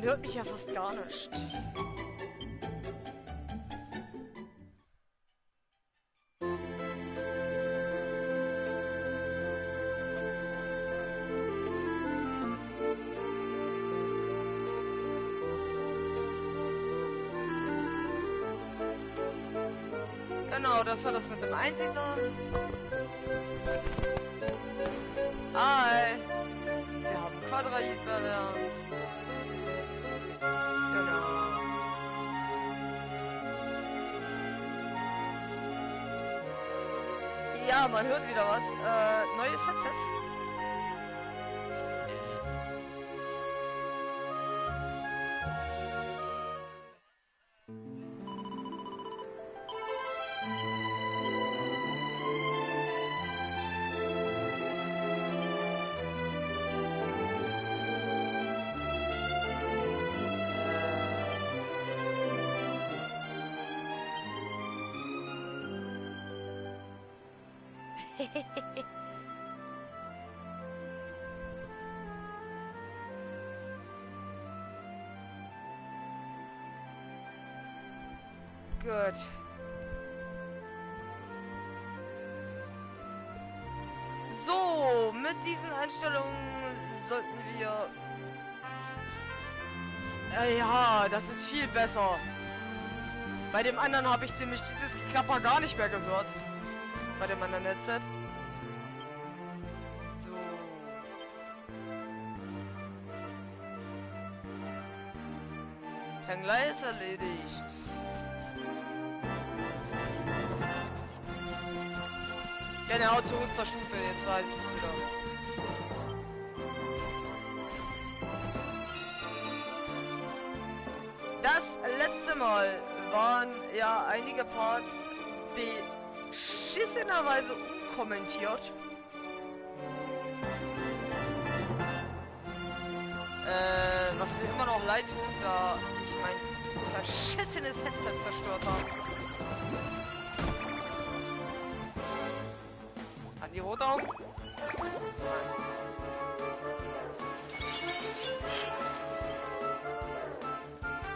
hört mich ja fast gar nicht. Genau, das war das mit dem Einsiedler. Hi! Wir haben Quadrait verlernt. Genau. Ja, man hört wieder was. Neues Headset. Gut. So, mit diesen Einstellungen sollten wir... ja, das ist viel besser. Bei dem anderen habe ich nämlich dieses Geklapper gar nicht mehr gehört. Bei dem anderen Headset. So. Penglei ist erledigt. Genau, zurück zur Stufe, jetzt weiß ich es wieder. Das letzte Mal waren ja einige Parts beschissenerweise unkommentiert. Was mir immer noch leid tut, da ich mein verschissenes Headset zerstört habe. An die rote Augen?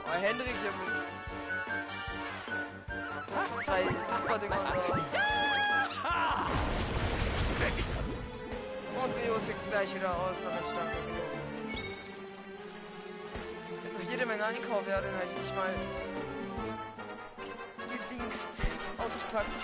Oh, Hendrik hier mit zwei super Dinger da. Und Rio tickt gleich wieder aus, na Mensch, danke Rio. Wenn du jede Menge Einkauf werde, dann habe ich nicht mal gedingst ausgepackt.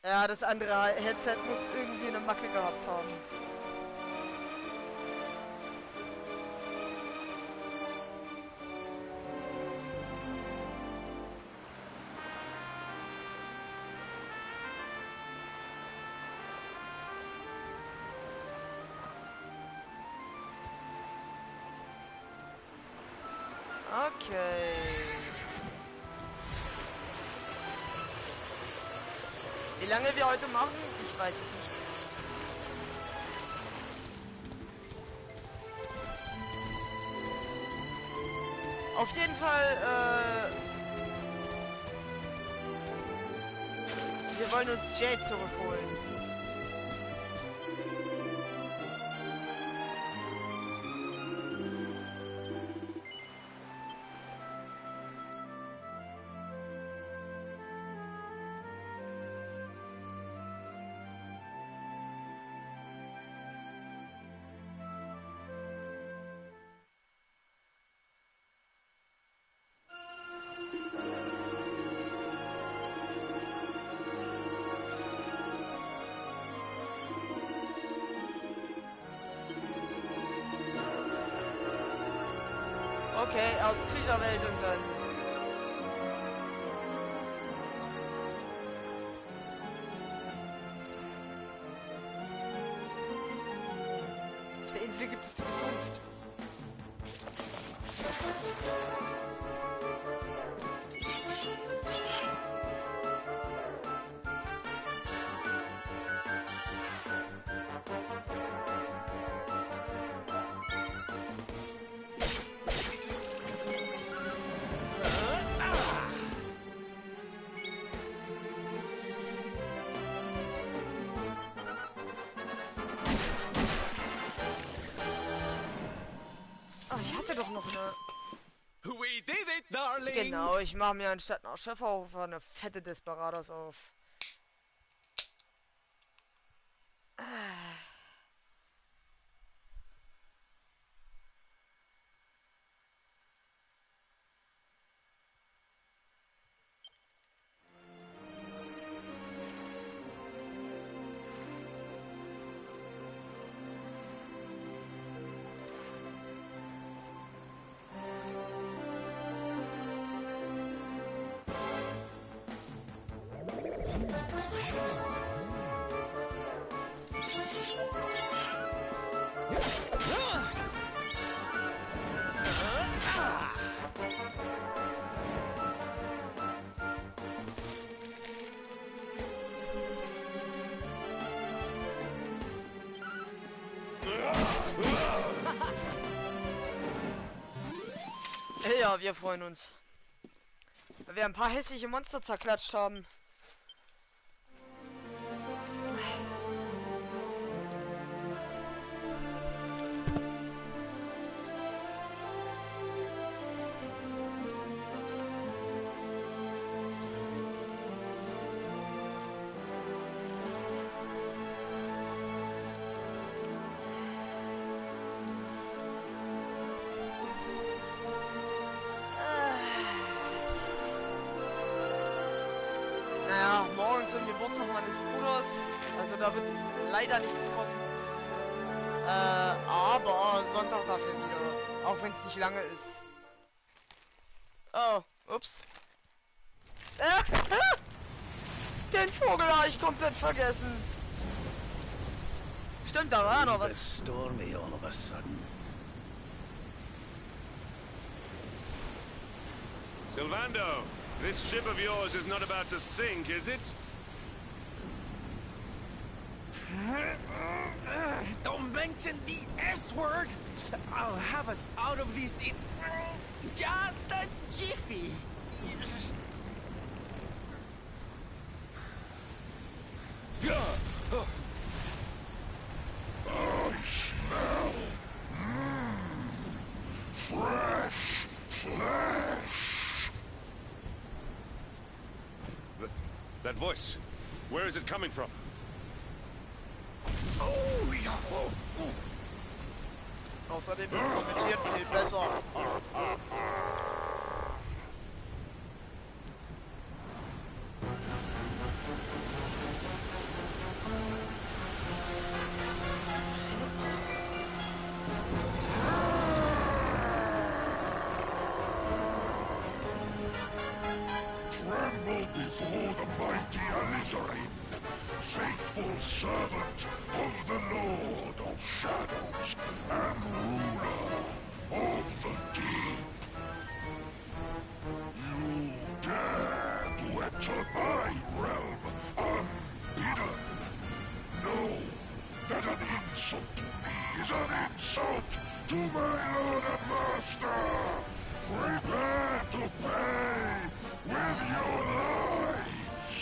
Ja, das andere Headset muss irgendwie eine Macke gehabt haben. Okay. Wie lange wir heute machen? Ich weiß es nicht. Auf jeden Fall, wir wollen uns Jade zurückholen. Okay, aus Kriecherwelt und dann. Auf der Insel gibt es sowieso nicht. Genau, ich mache mir anstatt noch Schöfferhofer eine fette Desperados auf. Ja, wir freuen uns. Weil wir ein paar hässliche Monster zerklatscht haben. Naja, morgen zum Geburtstag meines Bruders. Also da wird leider nichts kommen. Aber Sonntag dafür wieder. Auch wenn es nicht lange ist. Oh, ups. Den Vogel habe ich komplett vergessen. Stimmt, da war noch was. Stormy all of a sudden. Sylvando, this ship of yours is not about to sink, is it? Don't mention the S word! I'll have us out of this in just a jiffy! I smell fresh flesh. That voice, where is it coming from? Oh, yeah. Außerdem ist kommentiert viel besser. Tremble before the mighty Alizarin, faithful servant of the Lord of Shadows and ruler of the deep. You dare to enter my realm unbidden. Know that an insult to me is an insult to my lord and master. Prepare to pay with your lives.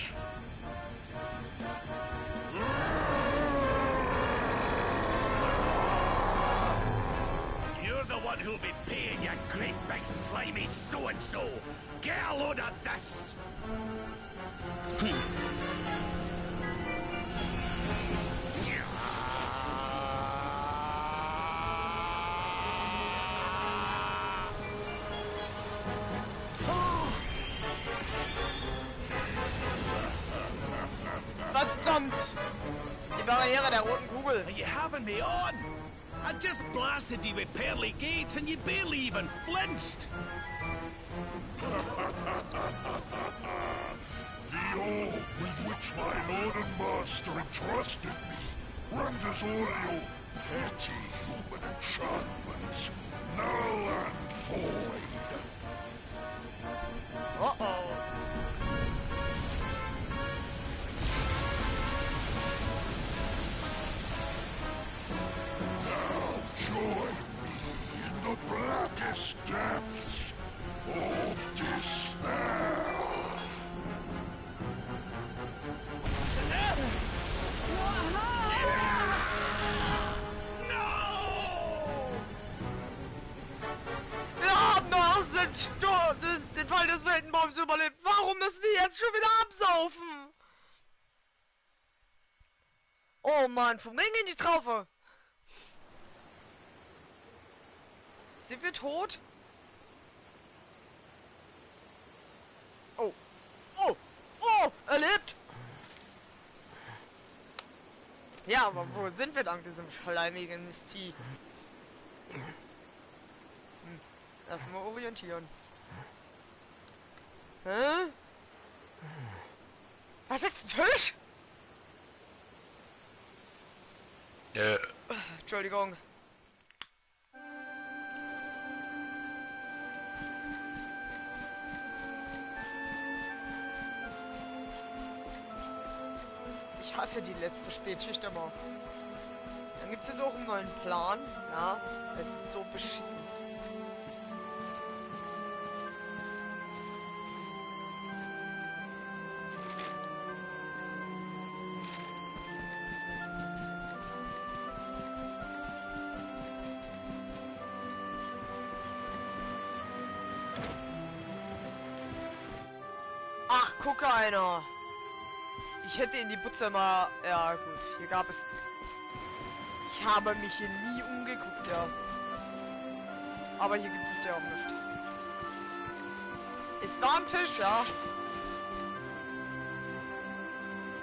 You're the one who'll be paying, you great big slimy so-and-so. Get a load of this! Verdammt! Die Barriere der roten Kugel. Are you having me on? I just blasted you with pearly gates and you barely even flinched. The orb with which my lord and master entrusted me renders all your petty human enchantments null and void. Uh-oh. Now join me in the blackest depths of despair. Wir haben noch Weltenbaums überlebt. Warum müssen wir jetzt schon wieder absaufen? Oh Mann, vom Ring in die Traufe. Sind wir tot? Oh. Oh. Oh, er lebt. Ja, aber wo sind wir dank diesem schleimigen Mistie? Erstmal orientieren. Hä? Was ist ein Fisch? Entschuldigung. Ich hasse die letzte Spätschicht immer. Dann gibt es jetzt auch einen neuen Plan. Ja, es ist so beschissen. Ach, gucke einer. Ich hätte in die Butze mal... Ja gut, hier gab es... Ich habe mich hier nie umgeguckt, ja. Aber hier gibt es ja auch nicht. Es war ein Fisch, ja.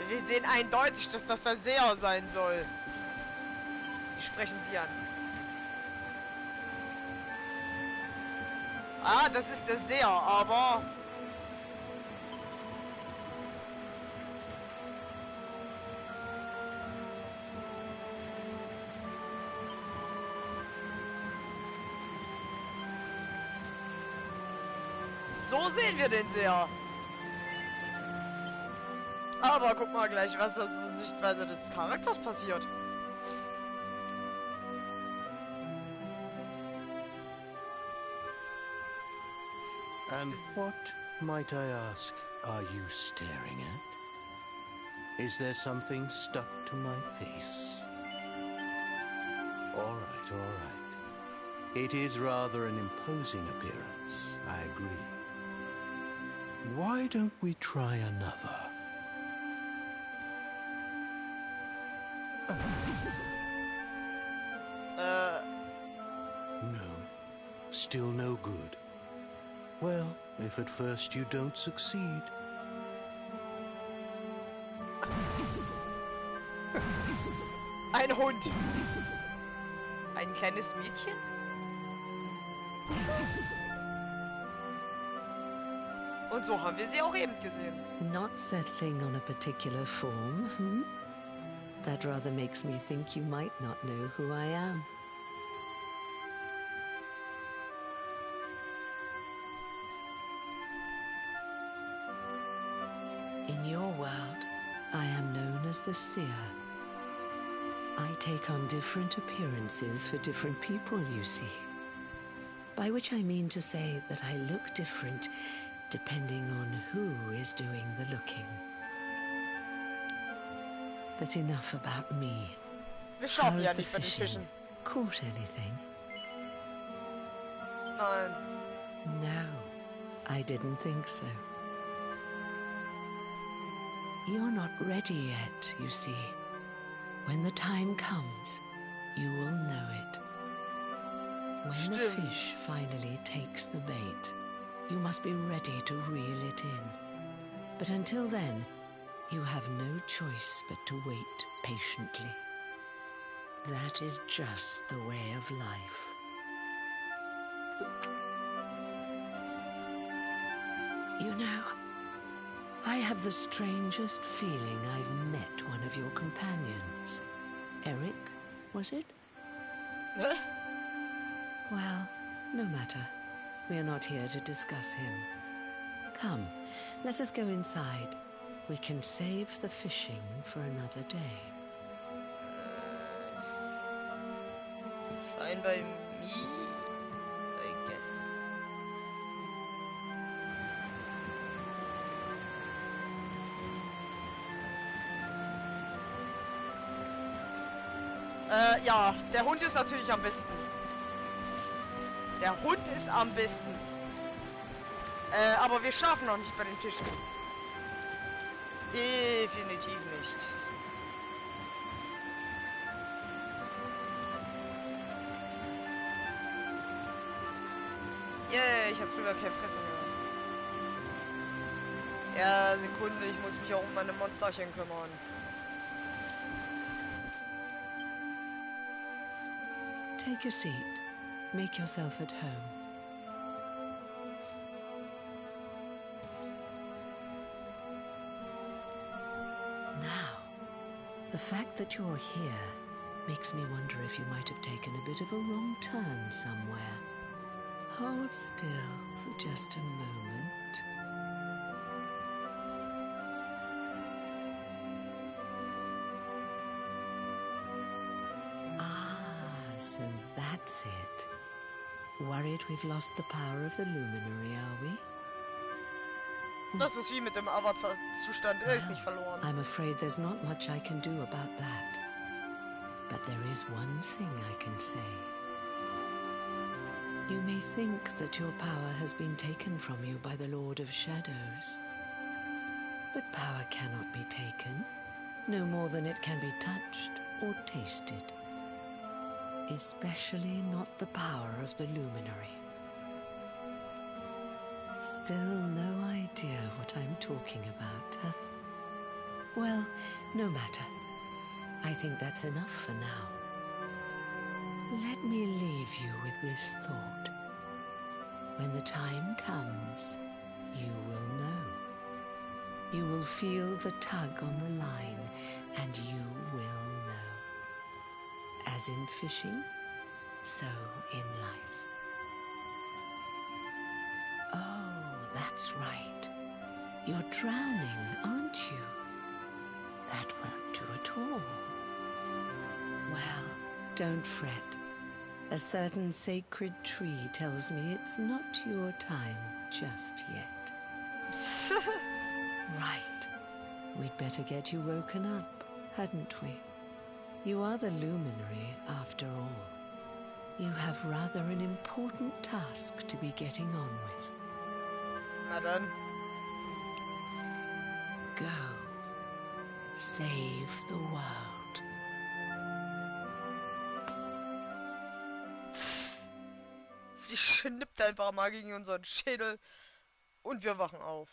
Wir sehen eindeutig, dass das der Seher sein soll. Wie sprechen Sie an? Ah, das ist der Seher, aber... So sehen wir den Seher. Aber guck mal gleich, was aus der Sichtweise des Charakters passiert. And what, might I ask, are you staring at? Is there something stuck to my face? All right, all right. It is rather an imposing appearance, I agree. Why don't we try another? No. Still no good. Well, if at first you don't succeed. Ein Hund. Ein kleines Mädchen? Und so haben wir sie auch eben gesehen. Not settling on a particular form, hmm? That rather makes me think you might not know who I am. In your world, I am known as the Seer. I take on different appearances for different people, you see. By which I mean to say that I look different depending on who is doing the looking. But enough about me. Wir schauen How's ja the nicht bei den fishing? Fischen. Caught anything? Nein. No, I didn't think so. You're not ready yet, you see. When the time comes, you will know it. When the Stimmt. fish finally takes the bait, you must be ready to reel it in. But until then, you have no choice but to wait patiently. That is just the way of life. You know, I have the strangest feeling I've met one of your companions. Eric, was it? Hä? Well, no matter. We are not here to discuss him. Come, let us go inside. We can save the fishing for another day. Fine by me, I guess. Ja, der Hund ist natürlich am besten. Der Hund ist am besten. Aber wir schlafen noch nicht bei den Fischen. Definitiv nicht. Yeah, ich habe schon wieder kein Fressen mehr. Ja, Sekunde, ich muss mich auch um meine Monsterchen kümmern. Take a seat. Make yourself at home. Now, the fact that you're here makes me wonder if you might have taken a bit of a wrong turn somewhere. Hold still for just a moment. Ah, so that's it. Worried we've lost the power of the luminary, are we? Das ist wie mit dem Avatar-Zustand, er ist nicht verloren. I'm afraid there's not much I can do about that. But there is one thing I can say. You may think that your power has been taken from you by the Lord of Shadows. But power cannot be taken, no more than it can be touched or tasted. Especially not the power of the luminary. Still no idea what I'm talking about, huh? Well, no matter. I think that's enough for now. Let me leave you with this thought. When the time comes, you will know. You will feel the tug on the line, and you will know. As in fishing, so in life. Oh, that's right. You're drowning, aren't you? That won't do at all. Well, don't fret. A certain sacred tree tells me it's not your time just yet. Right. We'd better get you woken up, hadn't we? You are the luminary, after all. You have rather an important task to be getting on with. Na dann. Go. Save the world. Sie schnippt einfach mal gegen unseren Schädel und wir wachen auf.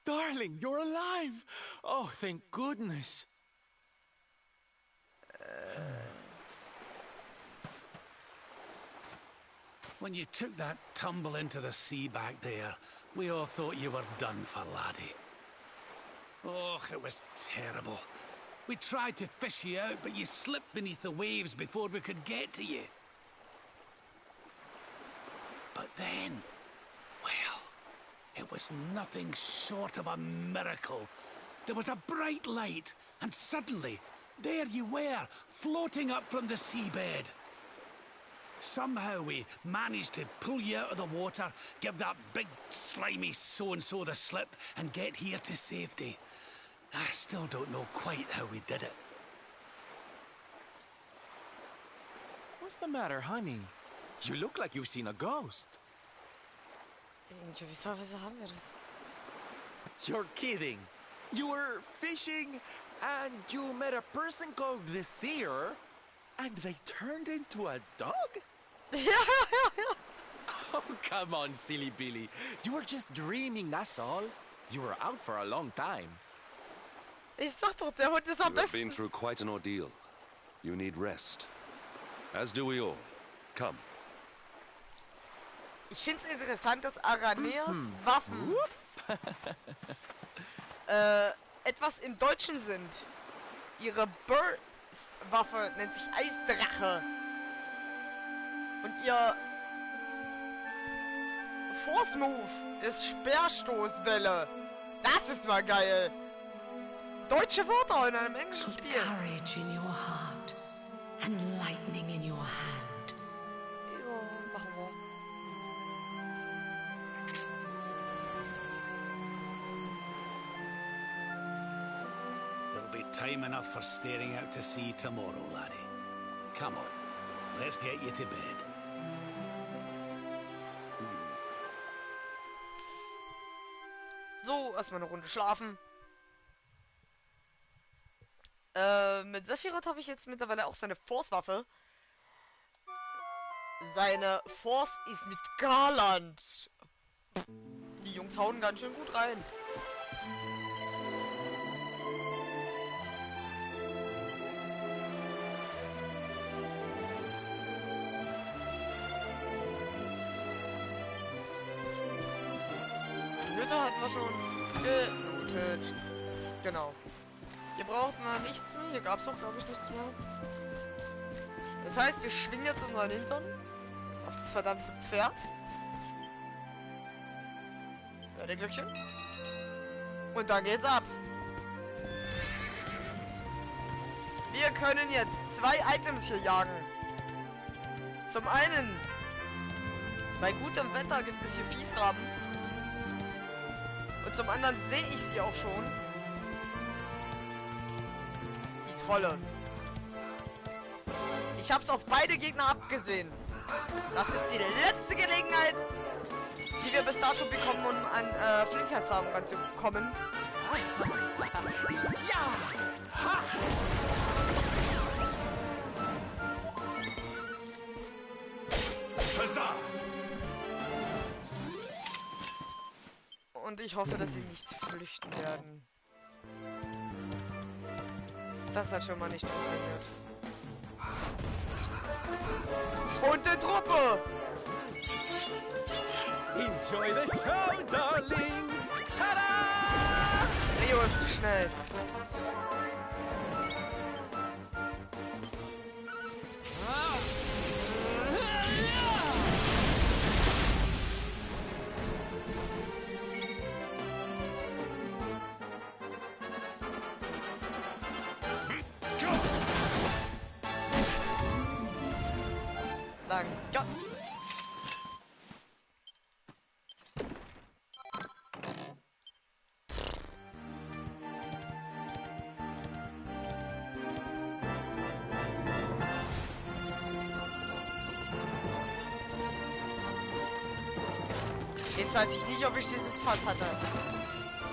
Darling, you're alive! Oh, thank goodness. When you took that tumble into the sea back there, we all thought you were done for, laddie. Oh, it was terrible. We tried to fish you out, but you slipped beneath the waves before we could get to you. But then, well, it was nothing short of a miracle. There was a bright light, and suddenly, there you were, floating up from the seabed. Somehow we managed to pull you out of the water, give that big, slimy so-and-so the slip, and get here to safety. I still don't know quite how we did it. What's the matter, honey? You look like you've seen a ghost. Wieso haben wir das? You're kidding. You were fishing, and you met a person called the Seer, and they turned into a dog? Oh, come on, silly Billy. You were just dreaming, that's all. You were out for a long time. Ich sag doch, der Hund ist am You have besten. been through quite an ordeal. You need rest. As do we all. Come. Ich find's interessant, dass Araneas Waffen etwas im Deutschen sind. Ihre Burst-Waffe nennt sich Eisdrache. Und ihr Force Move ist Speerstoßwelle. Das ist mal geil. Deutsche Wörter in einem englischen Put Spiel. courage in your heart and lightning in your hand. Ja, machen wir. be time enough for staring out to sea tomorrow, laddie. Come on, let's get you to bed. So, erstmal eine Runde schlafen. Mit Sephiroth habe ich jetzt mittlerweile auch seine Force-Waffe. Seine Force ist mit Garland. Die Jungs hauen ganz schön gut rein. Die Hütte hatten wir schon gelootet. Genau. Hier braucht man nichts mehr. Hier gab es doch, glaube ich, nichts mehr. Das heißt, wir schwingen jetzt unseren Hintern auf das verdammte Pferd. Ja, der Glöckchen. Und dann geht's ab. Wir können jetzt 2 Items hier jagen. Zum einen, bei gutem Wetter gibt es hier Fiesraben. Und zum anderen sehe ich sie auch schon. Die Trolle. Ich hab's auf beide Gegner abgesehen. Das ist die letzte Gelegenheit, die wir bis dato bekommen, um an Flinkheitshaben ranzukommen. Ja! Ha! Huzzah! Und ich hoffe, dass sie nicht flüchten werden. Das hat schon mal nicht funktioniert. Und die Truppe! Enjoy the show, darlings! Tada! Rio ist zu schnell. Danke. Jetzt weiß ich nicht, ob ich dieses Fass hatte.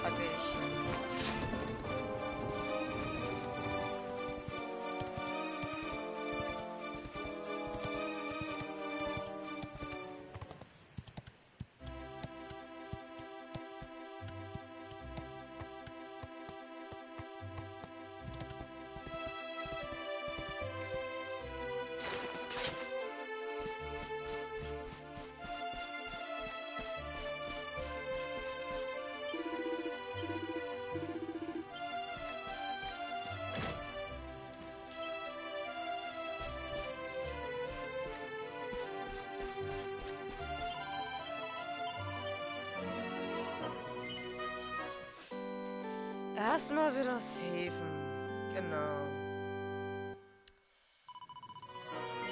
Hatte ich. Erstmal wieder safen. Genau.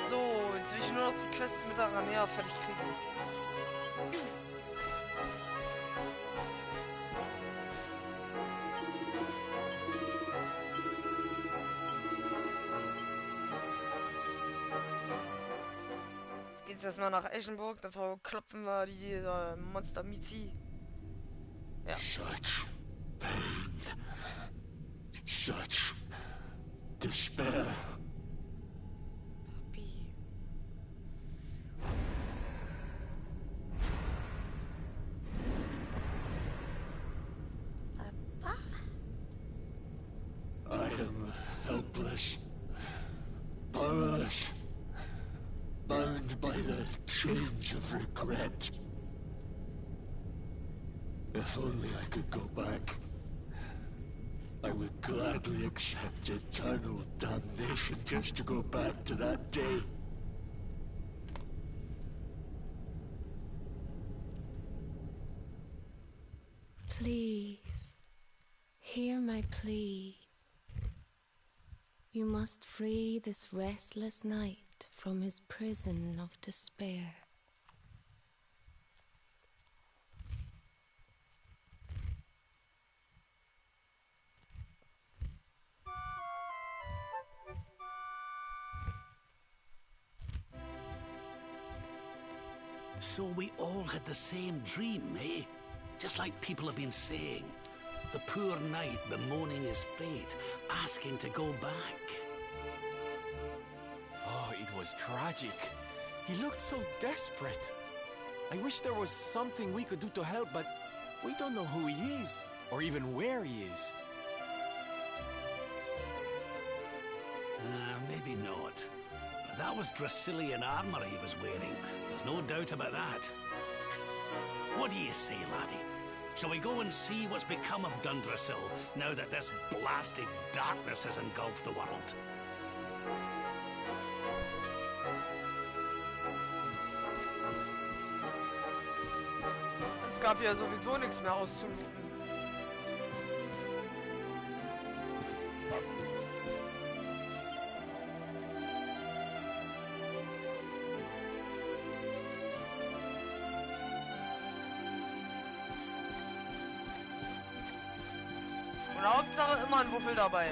So, jetzt will ich nur noch die Quests mit der Ranea fertig kriegen. Jetzt geht's erstmal nach Eschenburg, dann verklopfen wir die Monster Mizi. Ja. Such pain. Such despair. Papi. Papa? I am helpless, powerless, bound by the chains of regret. If only I could go back, I would gladly accept eternal damnation just to go back to that day. Please, hear my plea. You must free this restless knight from his prison of despair. So we all had the same dream, eh? Just like people have been saying. The poor knight bemoaning his fate, asking to go back. Oh, it was tragic. He looked so desperate. I wish there was something we could do to help, but we don't know who he is, or even where he is. Maybe not. But that was Dracilian armor he was wearing. There's no doubt about that. What do you say, laddie? Shall we go and see what's become of Dundrasil now that this blasted darkness has engulfed the world? Es gab ja sowieso nichts mehr auszulooten. Und Hauptsache immer ein Wuffel dabei.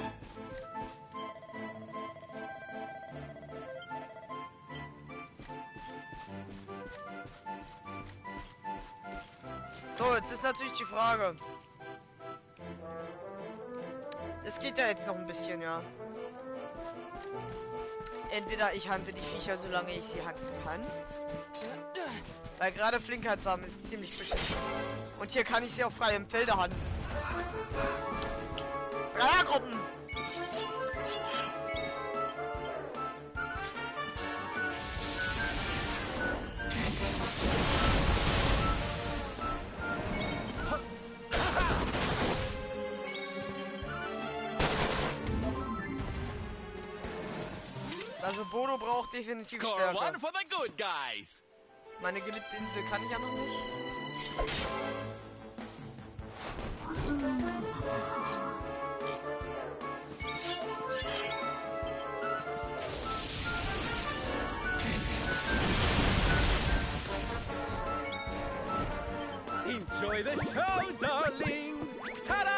So, jetzt ist natürlich die Frage. Es geht ja jetzt noch ein bisschen, ja. Entweder ich hante die Viecher, solange ich sie handeln kann. Weil gerade Flinkheitssamen ist ziemlich beschissen. Und hier kann ich sie auch frei im Felde handeln. Dreiergruppen! Also Bodo braucht definitiv Score Stärke. one for the good guys. Meine geliebte Insel kann ich ja noch nicht. Enjoy the show, darlings! Ta-da!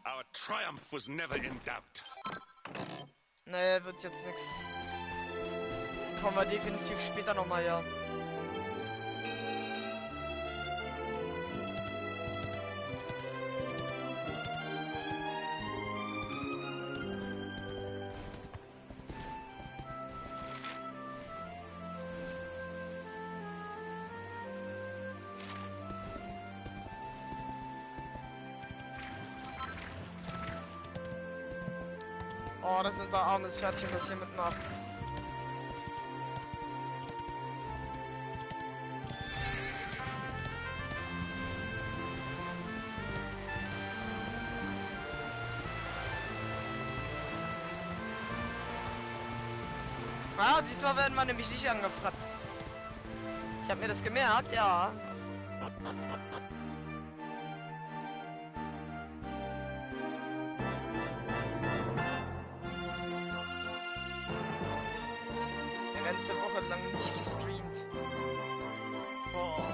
Our triumph was never in doubt. Nee, wird jetzt nichts. Kommen wir definitiv später nochmal, ja. Oh, das ist unser armes Pferdchen, was hier mitmacht. Ah, diesmal werden wir nämlich nicht angefratzt. Ich habe mir das gemerkt, ja. Ganze Woche lang nicht gestreamt. Boah.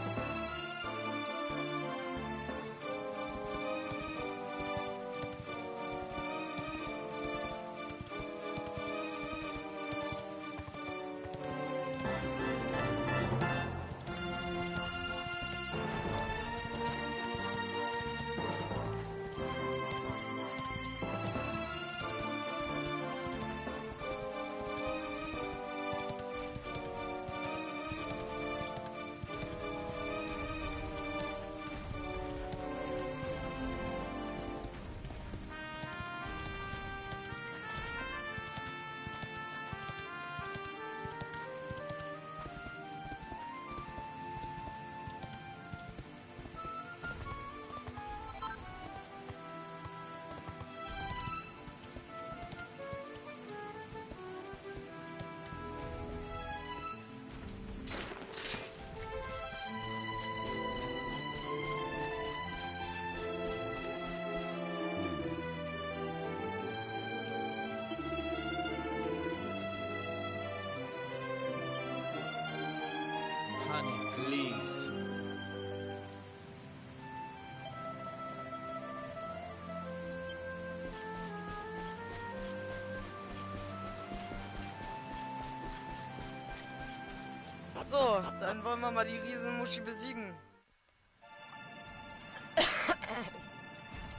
So, dann wollen wir mal die Riesenmuschi besiegen.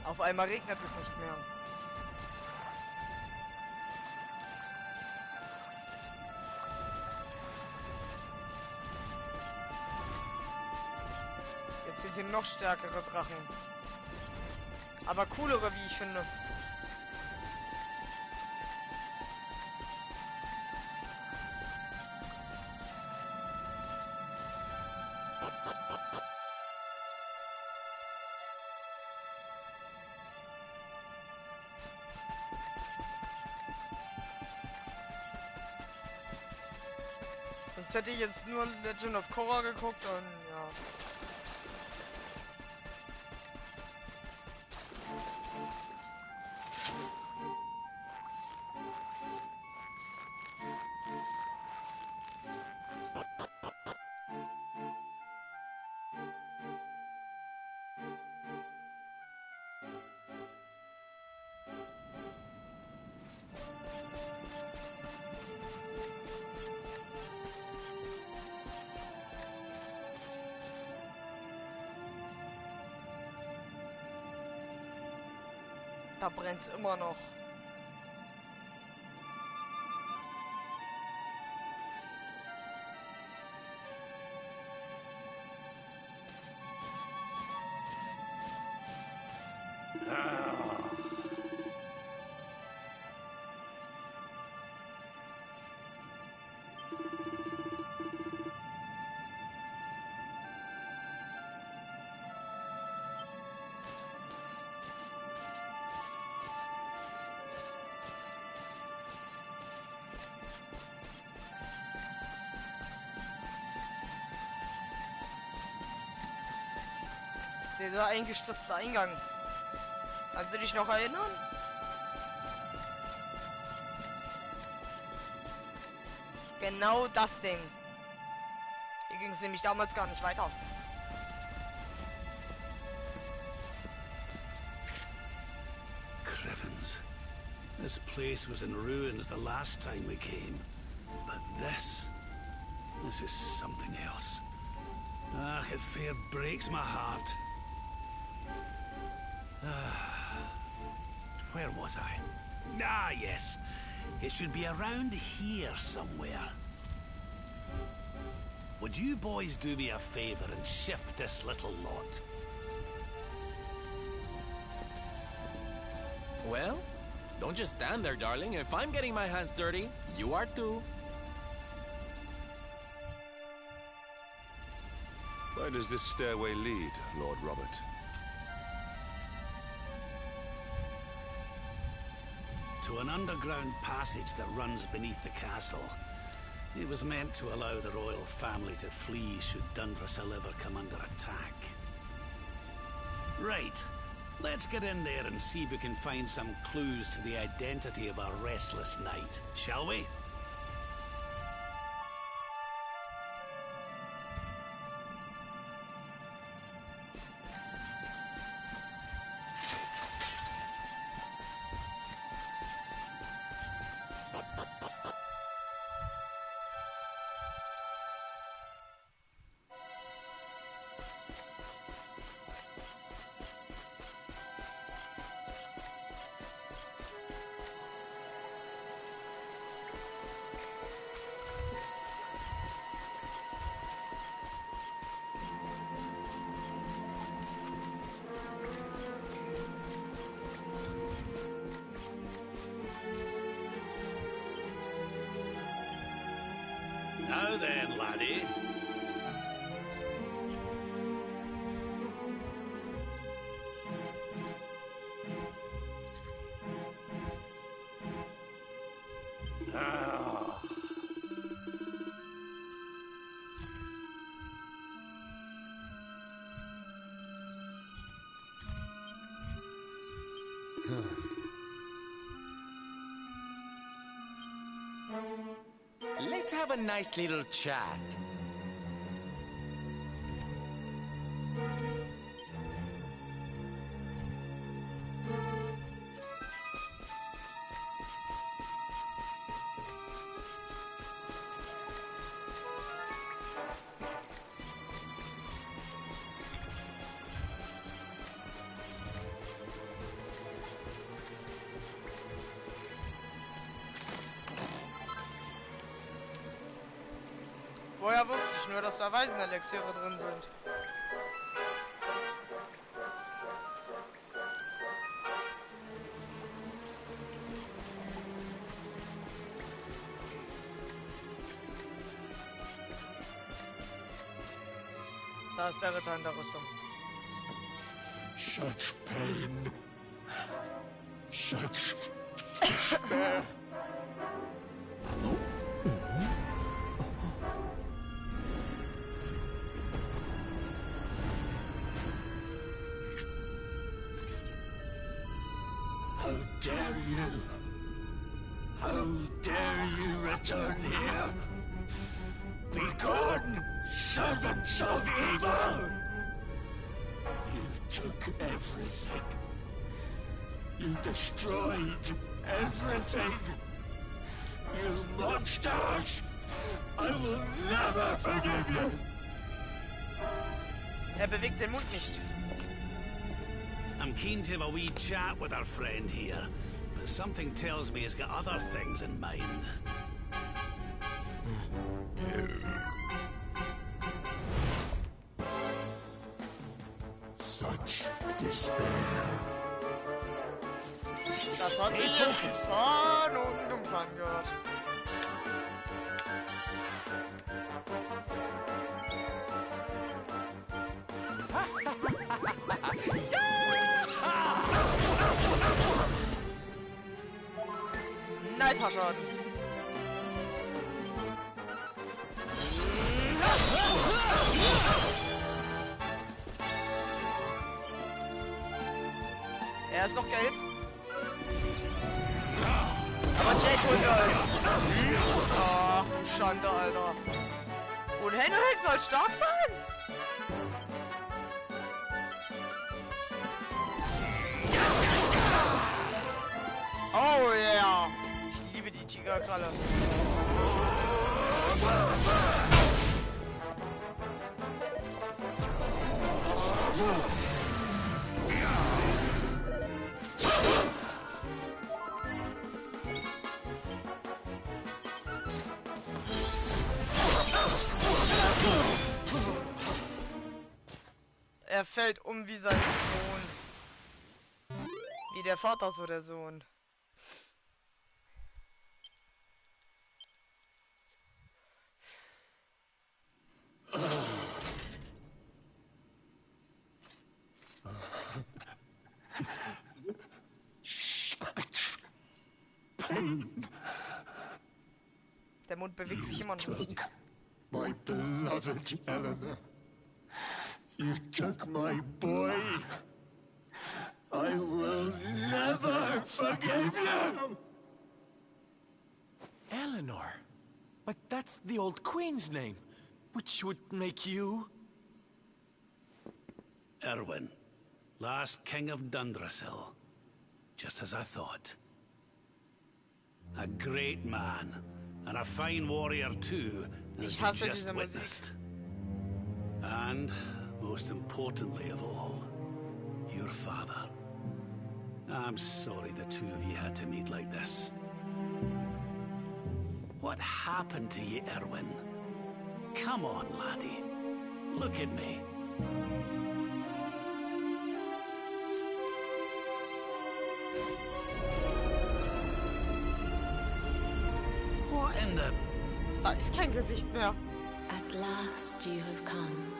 Auf einmal regnet es nicht mehr. Jetzt sind hier noch stärkere Drachen. Aber coolere, wie ich finde. Sonst hätte ich jetzt nur Legend of Korra geguckt und ja. Da brennt's immer noch. Dieser eingestürzte Eingang. Kannst du dich noch erinnern? Genau das Ding. Hier ging es nämlich damals gar nicht weiter. Crivens. This place was in ruins the last time we came. But this is something else. Ah, it fair breaks my heart. Where was I? Ah, yes. It should be around here somewhere. Would you boys do me a favor and shift this little lot? Well, don't just stand there, darling. If I'm getting my hands dirty, you are too. Where does this stairway lead, Lord Robert? To an underground passage that runs beneath the castle. It was meant to allow the royal family to flee should Dundrossil ever come under attack. Right. Let's get in there and see if we can find some clues to the identity of our restless knight, shall we? Now then, laddie. Ah. Let's have a nice little chat. Woher wusste ich nur, dass da Waisenelixiere drin sind? Da ist der Ritter in der Rüstung. Such pain. Such despair. How dare you? How dare you return here? Begone, servants of evil! You took everything. You destroyed everything. You monsters! I will never forgive you! Bewegt den Mund nicht. I'm keen to have a wee chat with our friend here, but something tells me he's got other things in mind. Such despair. Das hat sich von unten angehört. Nicer Schaden. Er ist noch gelb. Aber Jake holt ihn. Ach du Schande, Alter. Und Henrik soll stark sein? Oh yeah. Ich liebe die Tigerkralle. Er fällt um wie sein Sohn. Wie der Vater, so der Sohn. Der Mund bewegt sich immer noch nicht. My beloved Eleanor. You took my boy. I will never forgive you. Eleanor? But that's the old queen's name, which would make you... Erwin, last king of Dundrasil. Just as I thought. A great man, and a fine warrior too, as Ich you hasse just diese Musik. witnessed. And, most importantly of all, your father. I'm sorry the two of you had to meet like this. What happened to you, Erwin? Come on, laddie. Look at me. What in the... Da ist kein Gesicht mehr. At last you have come.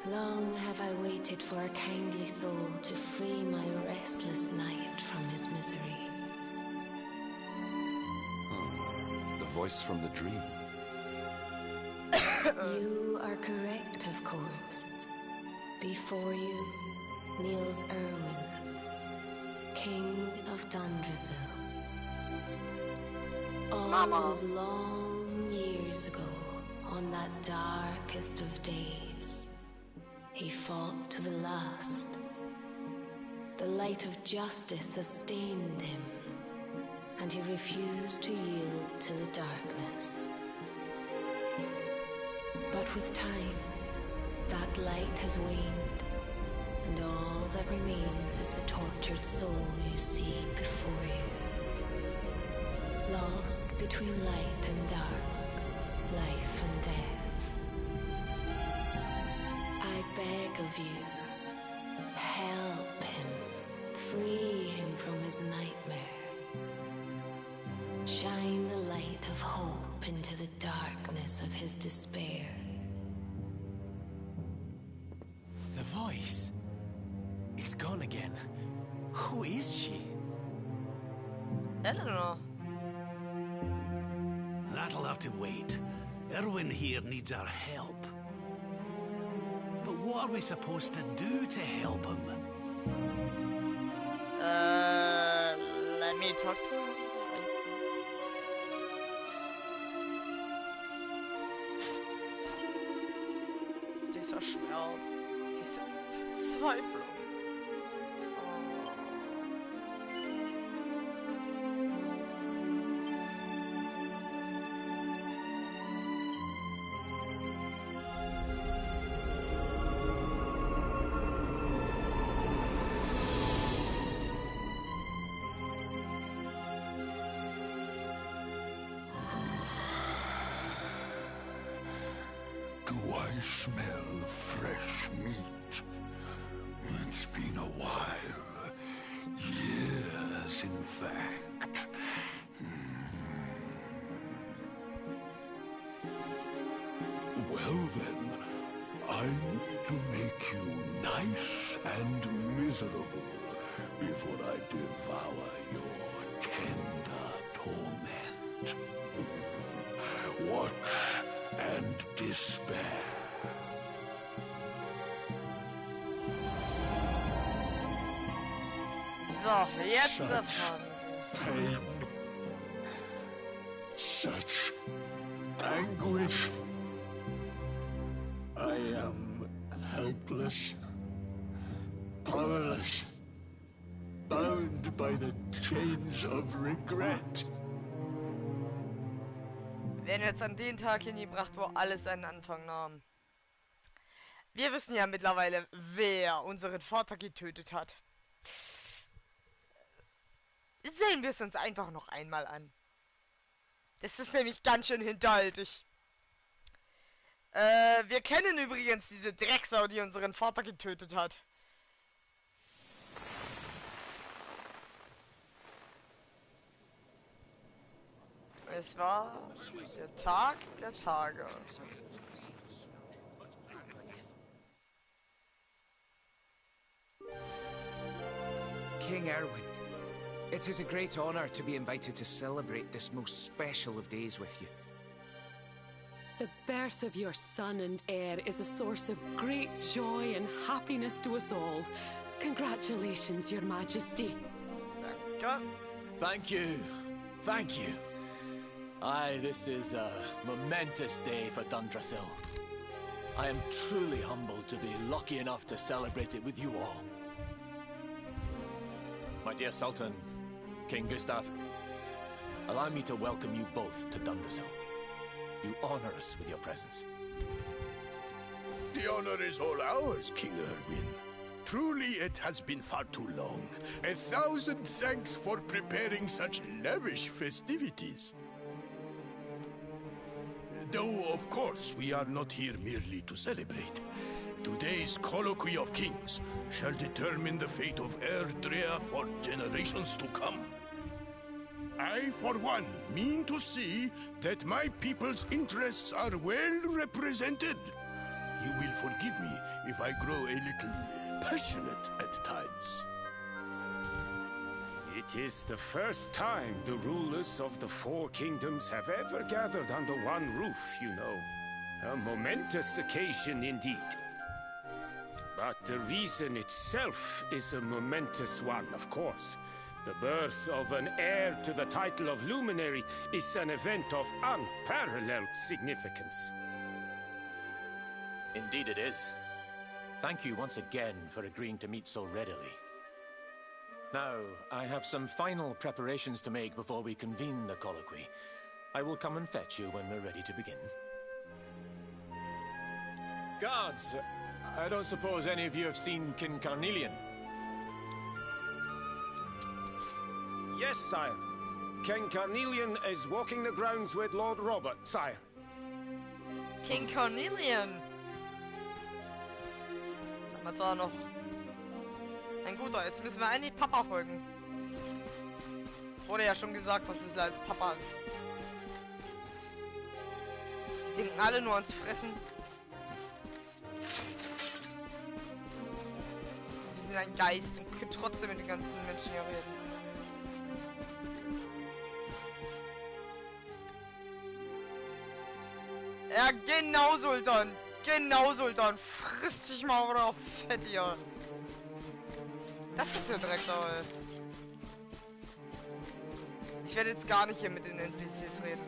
Long have I waited for a kindly soul to free my restless knight from his misery. The voice from the dream. You are correct, of course. Before you kneels Erwin, King of Dundrasil. All those long years ago, on that darkest of days, he fought to the last. The light of justice sustained him, and he refused to yield to the darkness. But with time, that light has waned, and all that remains is the tortured soul you see before you. Lost between light and dark, life and death. I beg of you, help him, free him from his nightmare. Shine the light of hope into the darkness of his despair. The voice. It's gone again. Who is she? Eleanor. That'll have to wait. Erwin here needs our help. But what are we supposed to do to help him? Let me talk to him. Dieser Schmerz, diese Verzweiflung. Do I smell fresh meat? It's been a while. Years, in fact. Well then, I'm to make you nice and miserable before I devour your tender torment. Watch and despair. So, jetzt davon. Pain. Such anguish. I am helpless, powerless, bound by the chains of regret. Wir werden jetzt an den Tag hingebracht, wo alles seinen Anfang nahm. Wir wissen ja mittlerweile, wer unseren Vater getötet hat. Sehen wir es uns einfach noch einmal an. Das ist nämlich ganz schön hinterhaltig. Wir kennen übrigens diese Drecksau, die unseren Vater getötet hat. Es war der Tag der Tage. King Erwin, it is a great honor to be invited to celebrate this most special of days with you. The birth of your son and heir is a source of great joy and happiness to us all. Congratulations, Your Majesty. Danke. Thank you. Thank you. Aye, this is a momentous day for Dundrasil. I am truly humbled to be lucky enough to celebrate it with you all. My dear Sultan, King Gustav, allow me to welcome you both to Dundrasil. You honor us with your presence. The honor is all ours, King Erwin. Truly, it has been far too long. 1,000 thanks for preparing such lavish festivities. Though, of course, we are not here merely to celebrate. Today's Colloquy of Kings shall determine the fate of Erdrea for generations to come. I, for one, mean to see that my people's interests are well represented. You will forgive me if I grow a little passionate at times. It is the first time the rulers of the Four Kingdoms have ever gathered under one roof, you know. A momentous occasion indeed. But the reason itself is a momentous one, of course. The birth of an heir to the title of Luminary is an event of unparalleled significance. Indeed it is. Thank you once again for agreeing to meet so readily. Now, I have some final preparations to make before we convene the colloquy. I will come and fetch you when we're ready to begin. Guards, I don't suppose any of you have seen King Carnelian? Yes, sire. King Carnelian is walking the grounds with Lord Robert, sire. King Cornelian. Damals war er noch ein guter. Jetzt müssen wir eigentlich Papa folgen. Wurde ja schon gesagt, was es als Papa ist. Die denken alle nur ans Fressen. Wir sind ein Geist und können trotzdem mit den ganzen Menschen hier reden. Ja, genau, Sultan. Genau, Sultan. Friss dich mal oder fett hier. Das ist ja direkt, ey. Ich werde jetzt gar nicht hier mit den NPCs reden.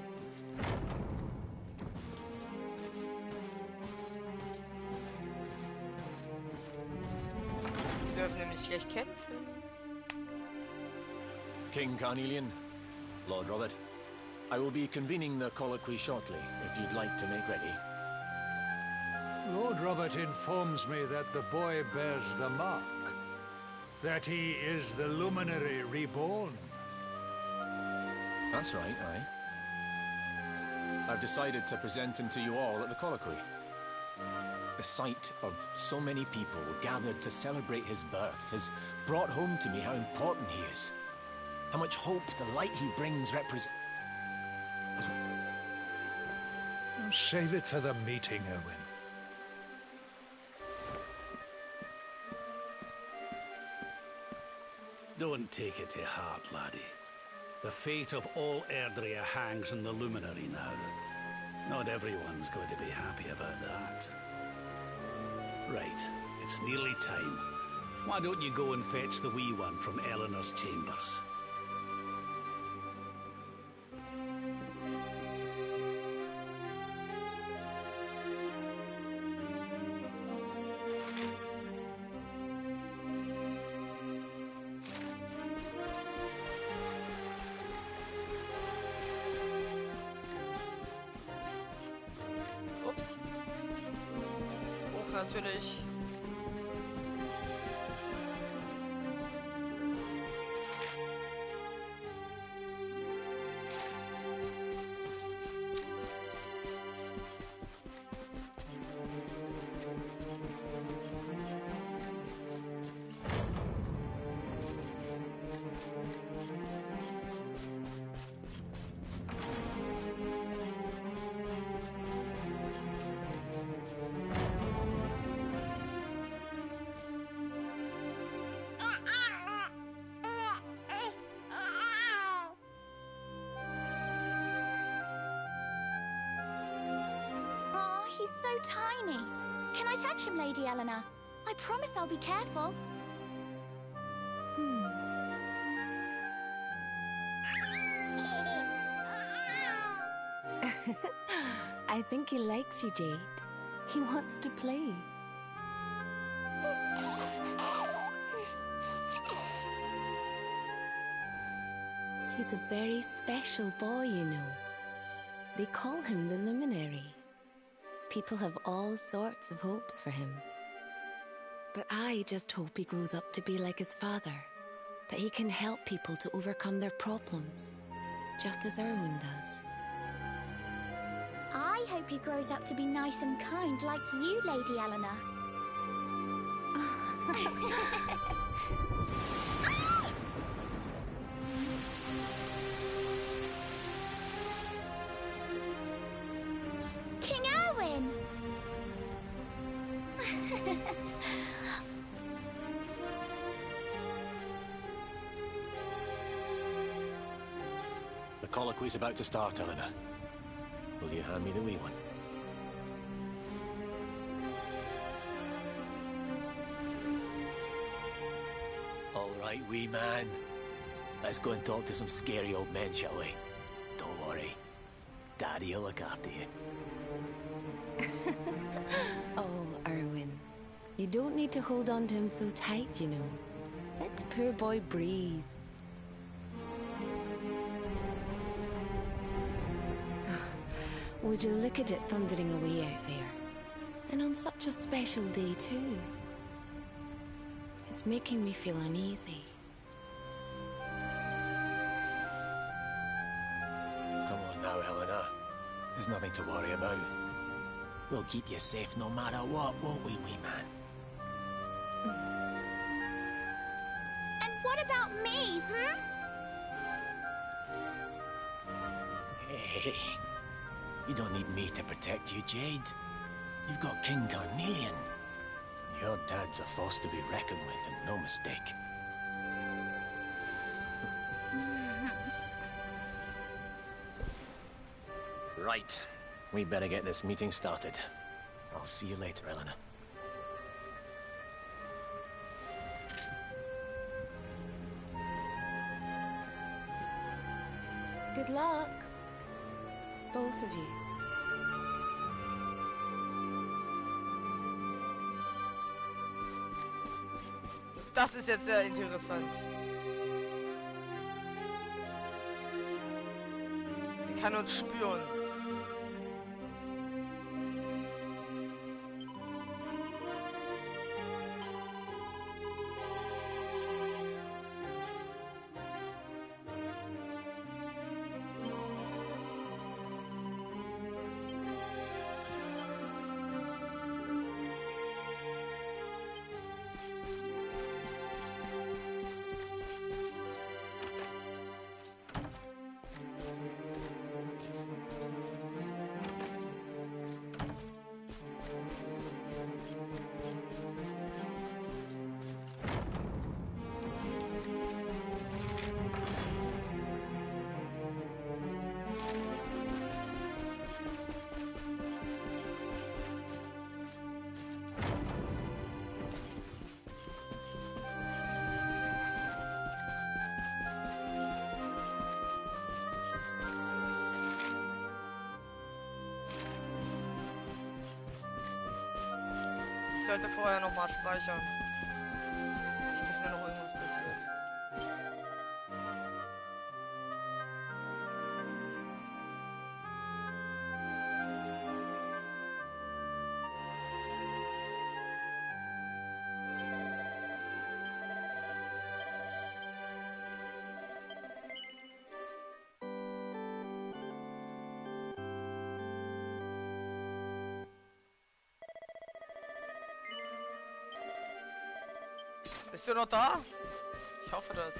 Die dürfen nämlich schlecht kämpfen. King Carnelian, Lord Robert, I will be convening the colloquy shortly, if you'd like to make ready. Lord Robert informs me that the boy bears the mark. That he is the Luminary reborn. That's right, aye. I've decided to present him to you all at the colloquy. The sight of so many people gathered to celebrate his birth has brought home to me how important he is. How much hope the light he brings represents. Save it for the meeting, Erwin. Don't take it to heart, laddie. The fate of all Erdrea hangs in the Luminary now. Not everyone's going to be happy about that. Right, it's nearly time. Why don't you go and fetch the wee one from Eleanor's chambers? Ups. Hoch natürlich. He's so tiny. Can I touch him, Lady Eleanor? I promise I'll be careful. I think he likes you, Jade. He wants to play. He's a very special boy, you know. They call him the Luminary. People have all sorts of hopes for him. But I just hope he grows up to be like his father. That he can help people to overcome their problems. Just as Erwin does. I hope he grows up to be nice and kind like you, Lady Eleanor. King Erwin! The colloquy's about to start, Eleanor. Will you hand me the wee one? All right, wee man. Let's go and talk to some scary old men, shall we? Don't worry. Daddy'll look after you. Oh, Erwin. You don't need to hold on to him so tight, you know. Let the poor boy breathe. Would you look at it thundering away out there? And on such a special day, too. It's making me feel uneasy. Come on now, Eleanor. There's nothing to worry about. We'll keep you safe no matter what, won't we, wee man? And what about me, Hey, you don't need me to protect you, Jade. You've got King Carnelian. Your dad's a force to be reckoned with, and no mistake. Right. We better get this meeting started. I'll see you later, Eleanor. Good luck. Both of you. Das ist jetzt sehr interessant. Sie kann uns spüren. Ich sollte vorher noch mal speichern. Nicht, dass mir noch irgendwas passiert. Bist du noch da? Ich hoffe das.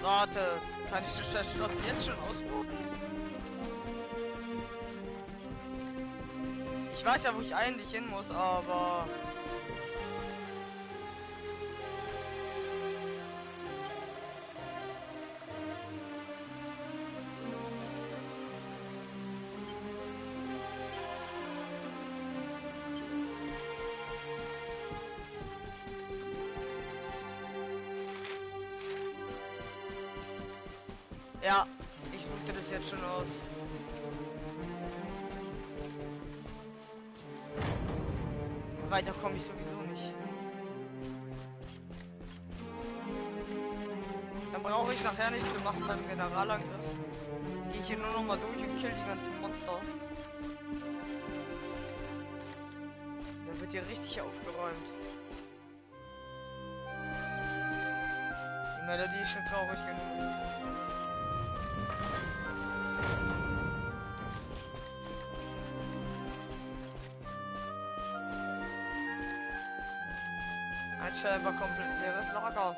Warte, kann ich das Schloss jetzt schon ausrufen? Ich weiß ja, wo ich eigentlich hin muss, aber... Ja, ich suchte das jetzt schon aus. Weiter komme ich sowieso nicht. Dann brauche ich nachher nichts zu machen beim Generalangriff. Gehe ich hier nur noch mal durch und kill die ganzen Monster. Dann wird hier richtig aufgeräumt. Die Melodie ist schon traurig genug. Ein scheinbar komplett leeres Lager.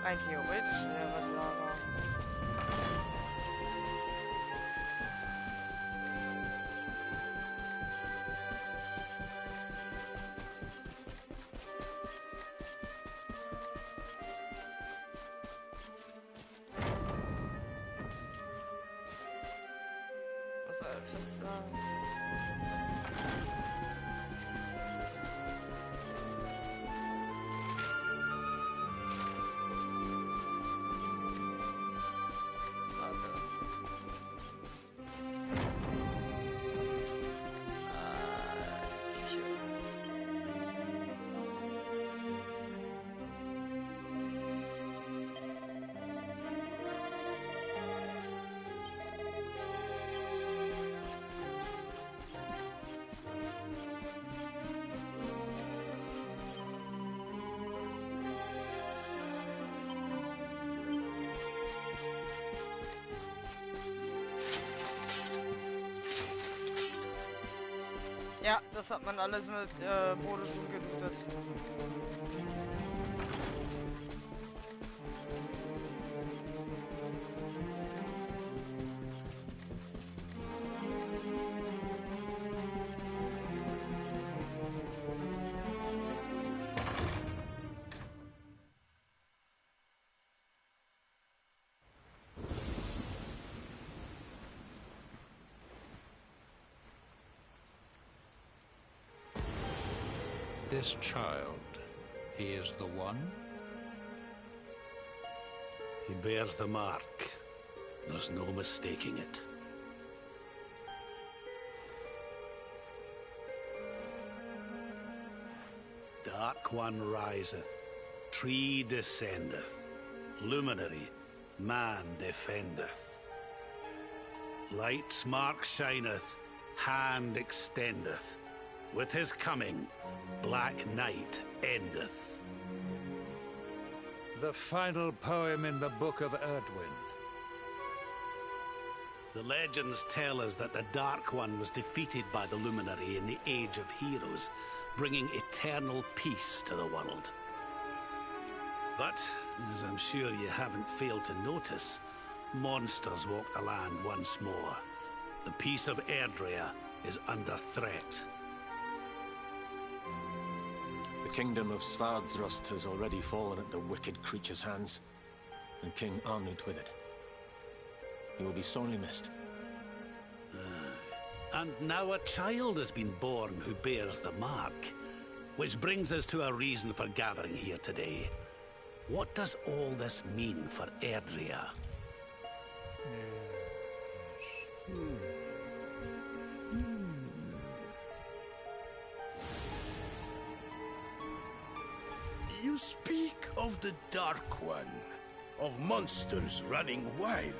Ein theoretisch leeres Lager. Was soll ich fast sagen? das hat man alles mit Bode schon gelootet. This child, he is the one? He bears the mark. There's no mistaking it. Dark One riseth, tree descendeth, luminary, man defendeth. Light's mark shineth, hand extendeth. With his coming, black night endeth. The final poem in the Book of Erdwin. The legends tell us that the Dark One was defeated by the Luminary in the Age of Heroes, bringing eternal peace to the world. But, as I'm sure you haven't failed to notice, monsters walk the land once more. The peace of Erdrea is under threat. The kingdom of Svardsrust has already fallen at the wicked creature's hands, and King Arnut with it. He will be sorely missed. And now a child has been born who bears the mark. Which brings us to a reason for gathering here today. What does all this mean for Erdrea? You speak of the Dark One, of monsters running wild,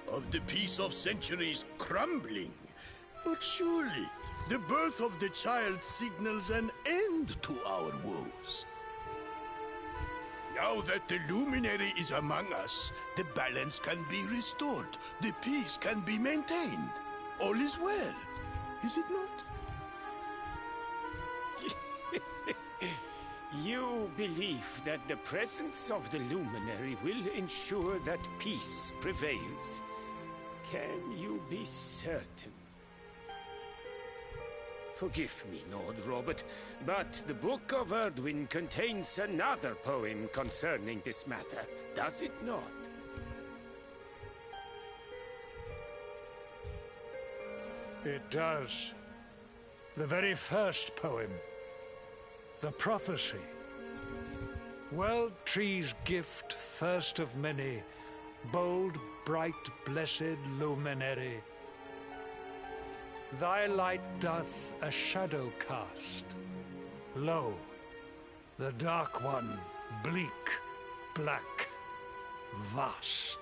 of the peace of centuries crumbling. But surely, the birth of the child signals an end to our woes. Now that the Luminary is among us, the balance can be restored, the peace can be maintained. All is well, is it not? You believe that the presence of the Luminary will ensure that peace prevails. Can you be certain? Forgive me, Lord Robert, but the Book of Erdwin contains another poem concerning this matter, does it not? It does. The very first poem. The prophecy. World Tree's gift, first of many, bold, bright, blessed luminary. Thy light doth a shadow cast. Lo, the Dark One, bleak, black, vast.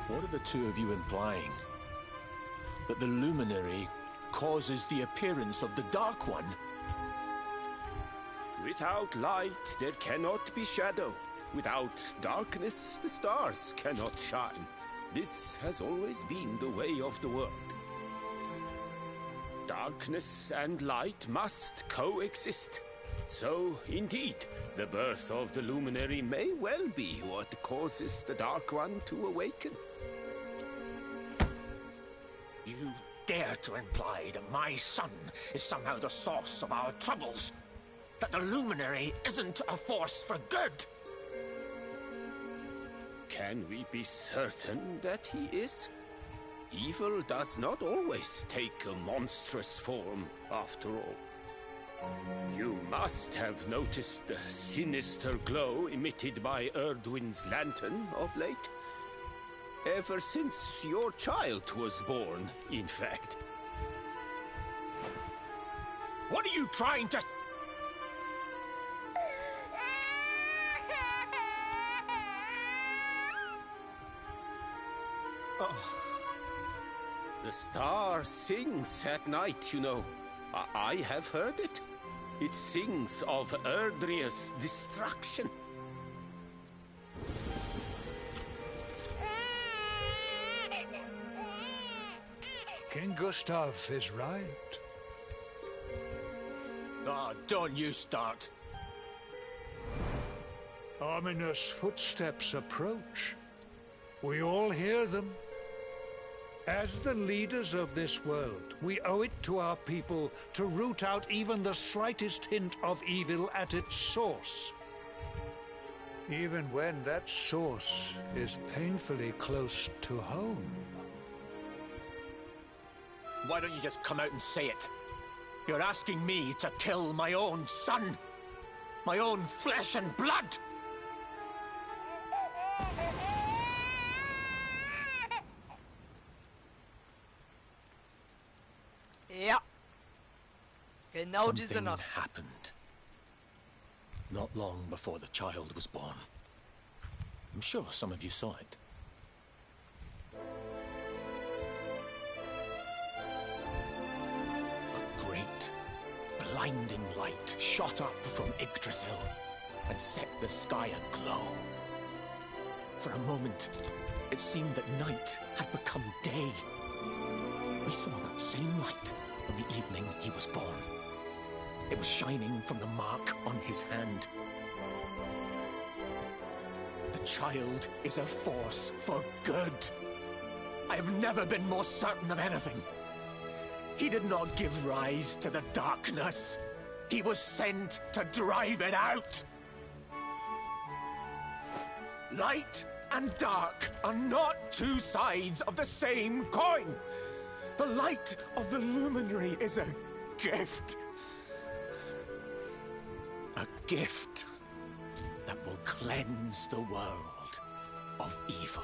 What are the two of you implying? That the Luminary causes the appearance of the Dark One? Without light, there cannot be shadow. Without darkness, the stars cannot shine. This has always been the way of the world. Darkness and light must coexist. So, indeed, the birth of the Luminary may well be what causes the Dark One to awaken. You dare to imply that my son is somehow the source of our troubles? That the Luminary isn't a force for good? Can we be certain that he is? Evil does not always take a monstrous form, after all. You must have noticed the sinister glow emitted by Erdwin's lantern of late. Ever since your child was born, in fact. What are you trying to... Oh. The star sings at night, you know. I have heard it. It sings of Erdrea's destruction. King Gustav is right. Oh, don't you start. Ominous footsteps approach. We all hear them. As the leaders of this world, we owe it to our people to root out even the slightest hint of evil at its source. Even when that source is painfully close to home. Why don't you just come out and say it? You're asking me to kill my own son. My own flesh and blood. Ja. Genau diese Something Nacht. happened. Not long before the child was born. I'm sure some of you saw it. A great, blinding light shot up from Yggdrasil and set the sky aglow. For a moment, it seemed that night had become day. We saw that same light on the evening he was born. It was shining from the mark on his hand. The child is a force for good. I have never been more certain of anything. He did not give rise to the darkness. He was sent to drive it out. Light and dark are not two sides of the same coin. The light of the luminary is a gift. A gift that will cleanse the world of evil.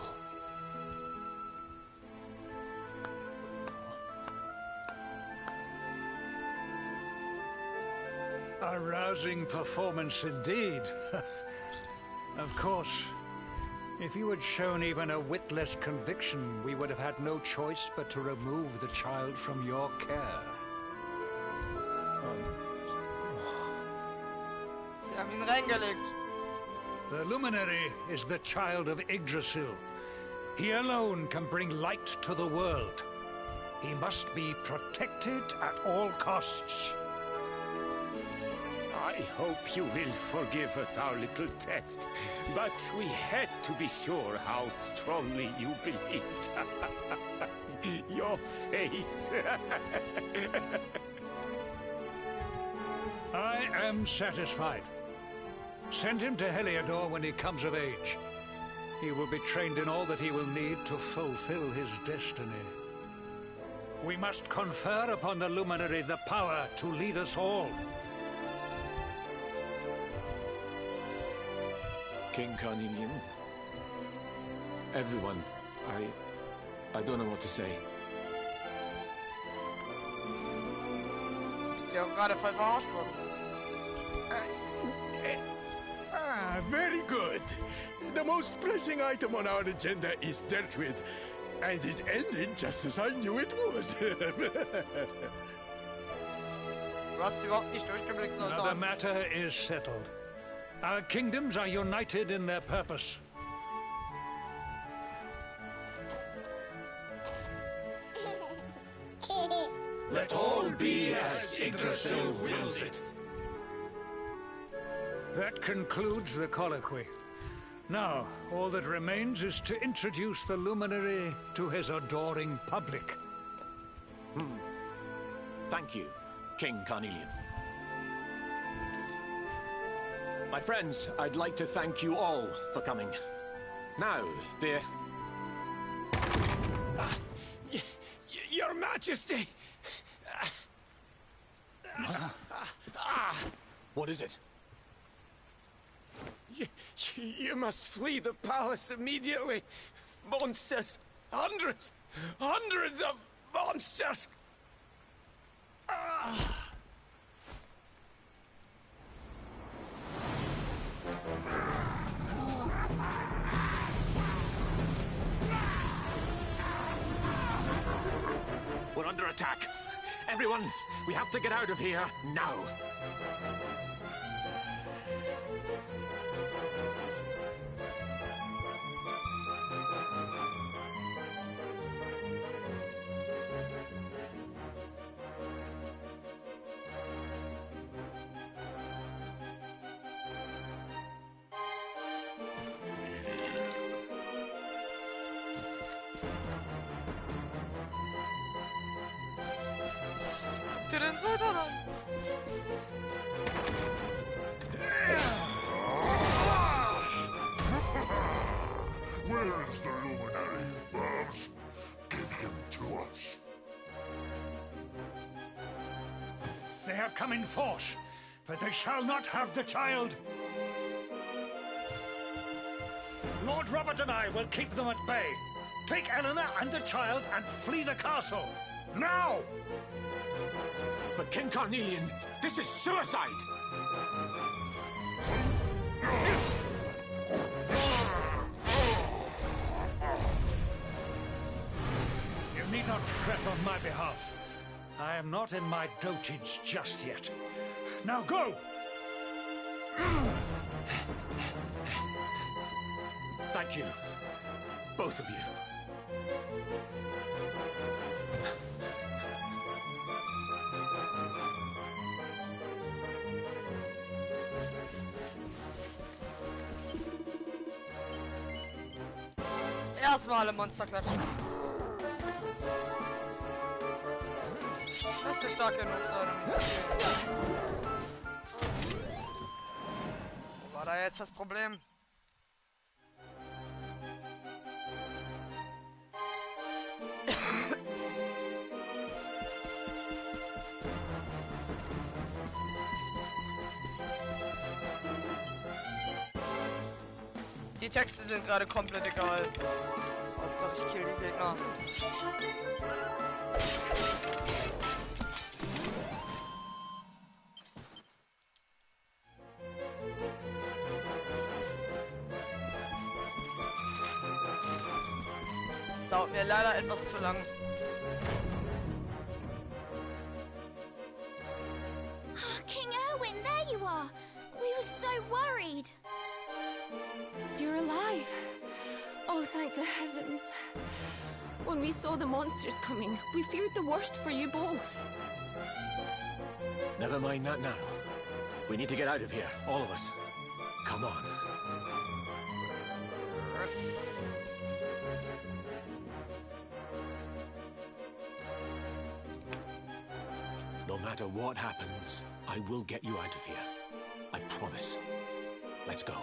A rousing performance indeed. Of course, if you had shown even a witless conviction, we would have had no choice but to remove the child from your care. Sie haben ihn reingelegt. The Luminary is the child of Yggdrasil. He alone can bring light to the world. He must be protected at all costs. I hope you will forgive us our little test, but we had to be sure how strongly you believed. Your face. I am satisfied. Send him to Heliodor when he comes of age. He will be trained in all that he will need to fulfill his destiny. We must confer upon the Luminary the power to lead us all. King Carnelian. Everyone. I don't know what to say. Bist ja auch gerade voll verarscht worden. Very good. The most pressing item on our agenda is dealt with, and it ended just as I knew it would. Du hast überhaupt nicht durchgeblickt, Now the Sultan. matter is settled. Our kingdoms are united in their purpose. Let all be as Yggdrasil wills it. That concludes the colloquy. Now, all that remains is to introduce the Luminary to his adoring public. Thank you, King Carnelian. My friends, I'd like to thank you all for coming. Now, Your Majesty! What is it? You must flee the palace immediately. Monsters! Hundreds! Hundreds of monsters! We're under attack. Everyone, we have to get out of here now. Guck dir den Sultan an. Where is the luminary, Babs? Give him to us. They have come in force, but they shall not have the child. Lord Robert and I will keep them at bay. Take Eleanor and the child and flee the castle. Now! But King Carnelian, this is suicide! You need not fret on my behalf. I am not in my dotage just yet. Now go! Thank you. Both of you. Erstmal alle Monster klatschen. Müsste stark genug sein, um nicht zu gehen. Wo war da jetzt das Problem? Die Texte sind gerade komplett egal. Hauptsache ich kill die Gegner. Dauert mir leider etwas zu lang. King Erwin, there you are. We were so worried. You're alive. Oh, thank the heavens. When we saw the monsters coming, we feared the worst for you both. Never mind that now. We need to get out of here, all of us. Come on. No matter what happens, I will get you out of here. I promise. Let's go.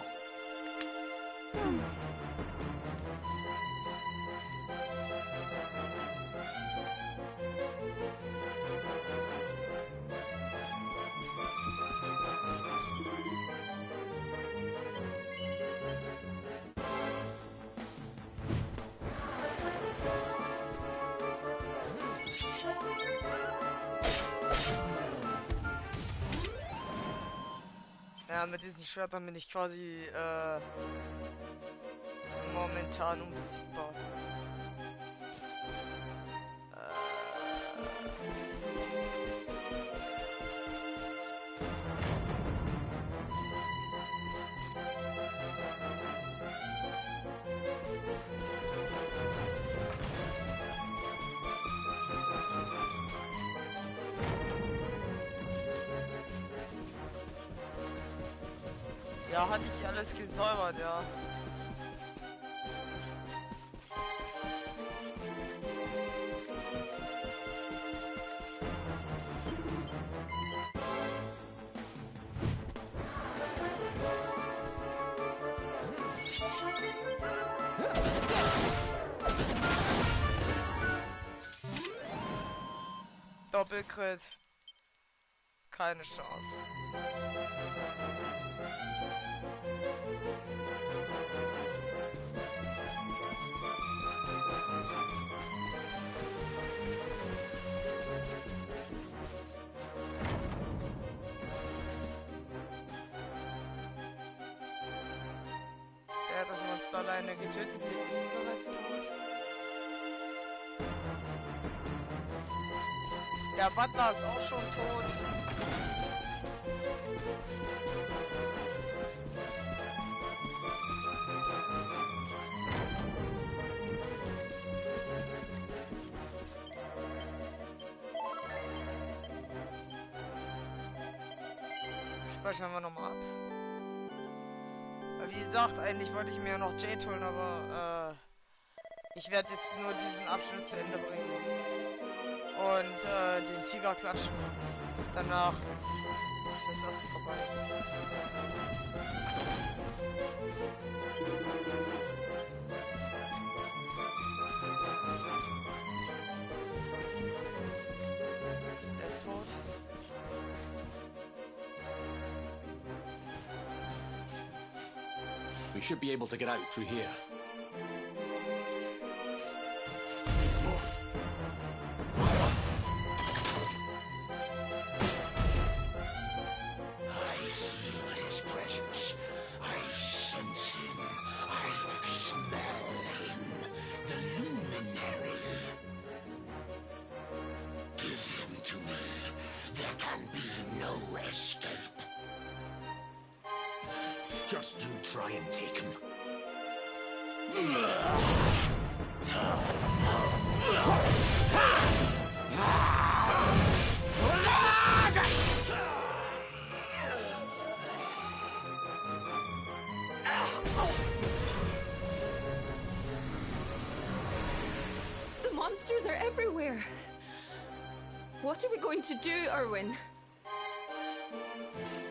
Ja, mit diesen Schwertern bin ich quasi momentan unbesiegbar. Ja, hatte ich alles gesäubert, ja. Doppelcrit. Keine Chance. Der hat das Monster alleine getötet, der ist bereits tot. Der Butler ist auch schon tot. Speichern wir nochmal ab. Wie gesagt, eigentlich wollte ich mir noch Jade holen, aber ich werde jetzt nur diesen Abschnitt zu Ende bringen. und den Tiger klatschen. Danach ist das erste vorbei. Er ist tot. We should be able to get out through here. Just you try and take him. The monsters are everywhere. What are we going to do, Erwin?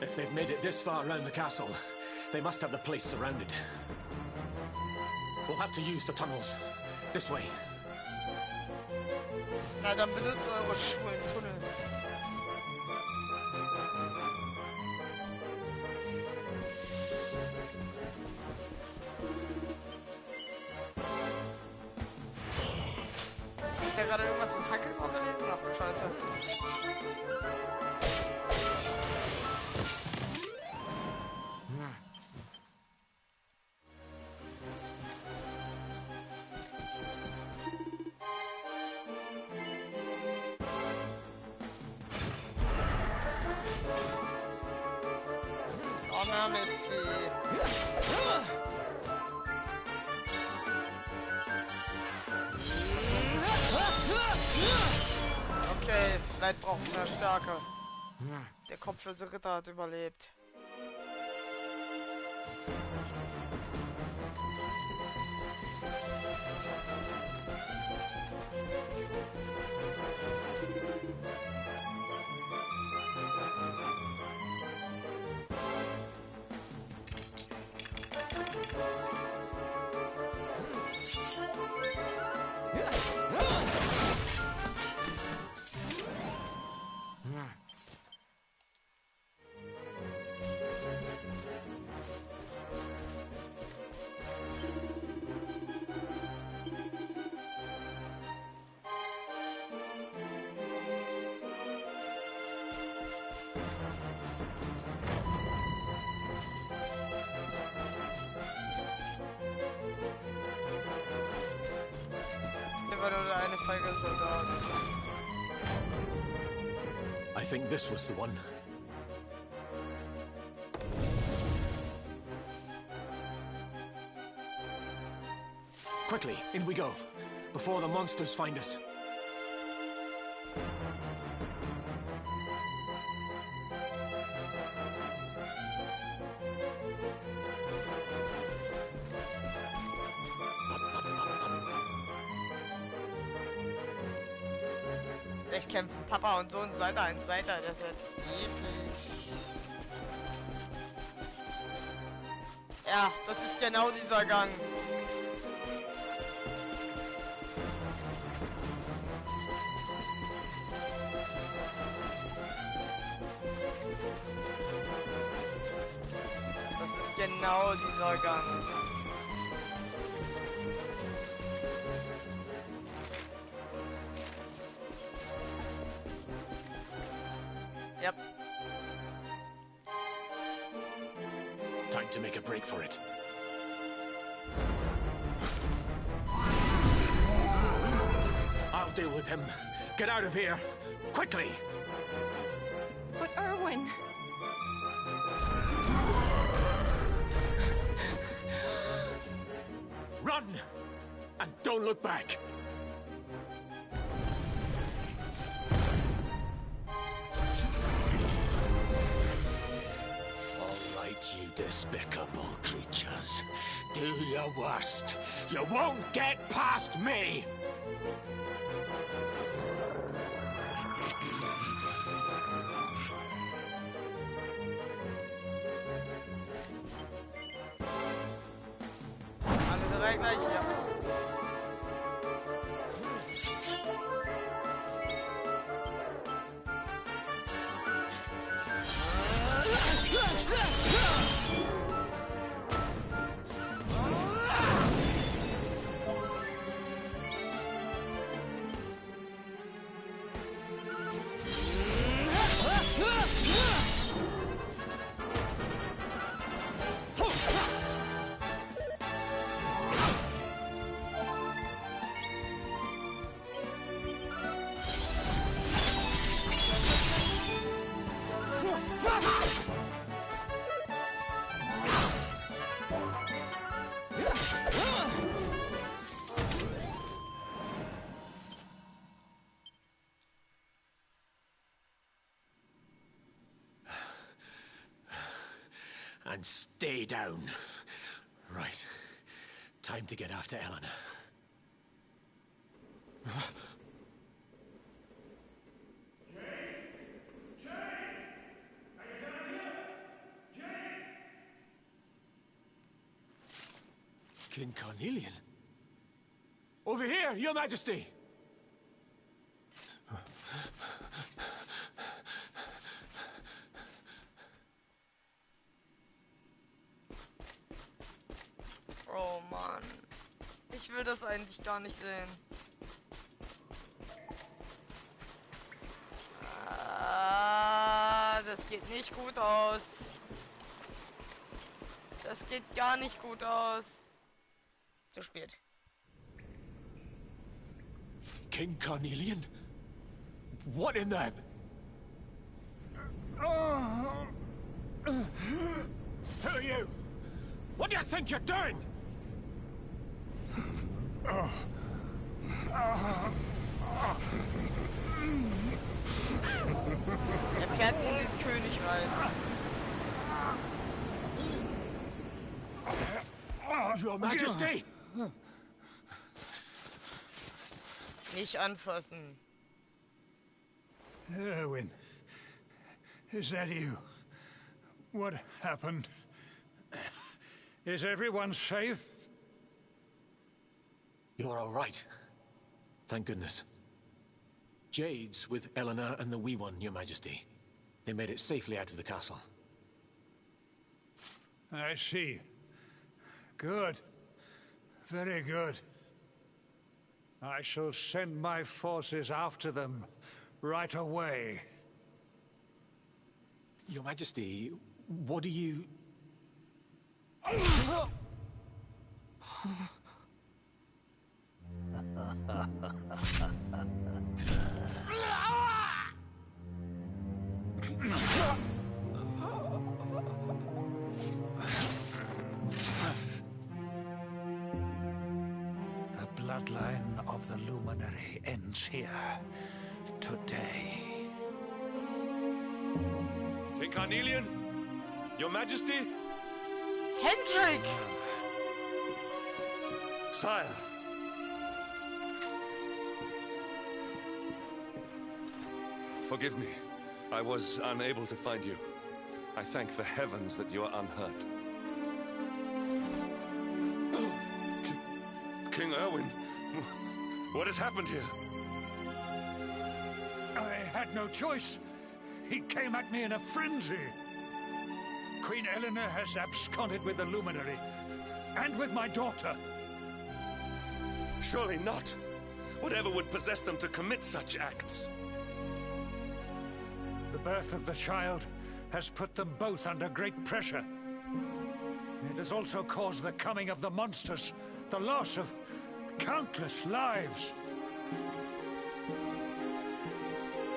If they've made it this far around the castle, they must have the place surrounded. We'll have to use the tunnels. This way. Na, dann benutzt eure schwulen Tunnel. Hab ich da gerade irgendwas mit Hackelbock gelesen? Ach du Scheiße. Okay, vielleicht brauchen wir mehr Stärke. Der kopflose Ritter hat überlebt. I think this was the one. Quickly, in we go, before the monsters find us. Vielleicht kämpfen Papa und Sohn Seite an Seite, das wird episch. Ja, das ist genau dieser Gang. Das ist genau dieser Gang. Yep. Time to make a break for it. I'll deal with him. Get out of here. Quickly! But Erwin... Run! And don't look back! You despicable creatures. Do your worst. You won't get past me! wir gleich hier. And stay down. Right. Time to get after Eleanor. King Carnelian? Over here, Your Majesty! Oh Mann. Ich will das eigentlich gar nicht sehen. Ah, das geht nicht gut aus. Das geht gar nicht gut aus. Zu spät. King Carnelian? What in the... Who are you? What do you think you're doing? Er fährt in den Königreich. Your Majesty! Nicht anfassen. Erwin, is that you? What happened? Is everyone safe? You're all right. Thank goodness. Jade's with Eleanor and the Wee One, Your Majesty. They made it safely out of the castle. I see. Good. Very good. I shall send my forces after them right away. Your Majesty, what do you... The bloodline of the Luminary ends here today. King Carnelian? Your Majesty? Hendrik! Sire. Forgive me. I was unable to find you. I thank the heavens that you are unhurt. King Erwin, what has happened here? I had no choice. He came at me in a frenzy. Queen Eleanor has absconded with the Luminary, and with my daughter. Surely not. Whatever would possess them to commit such acts? The birth of the child has put them both under great pressure. It has also caused the coming of the monsters, the loss of countless lives.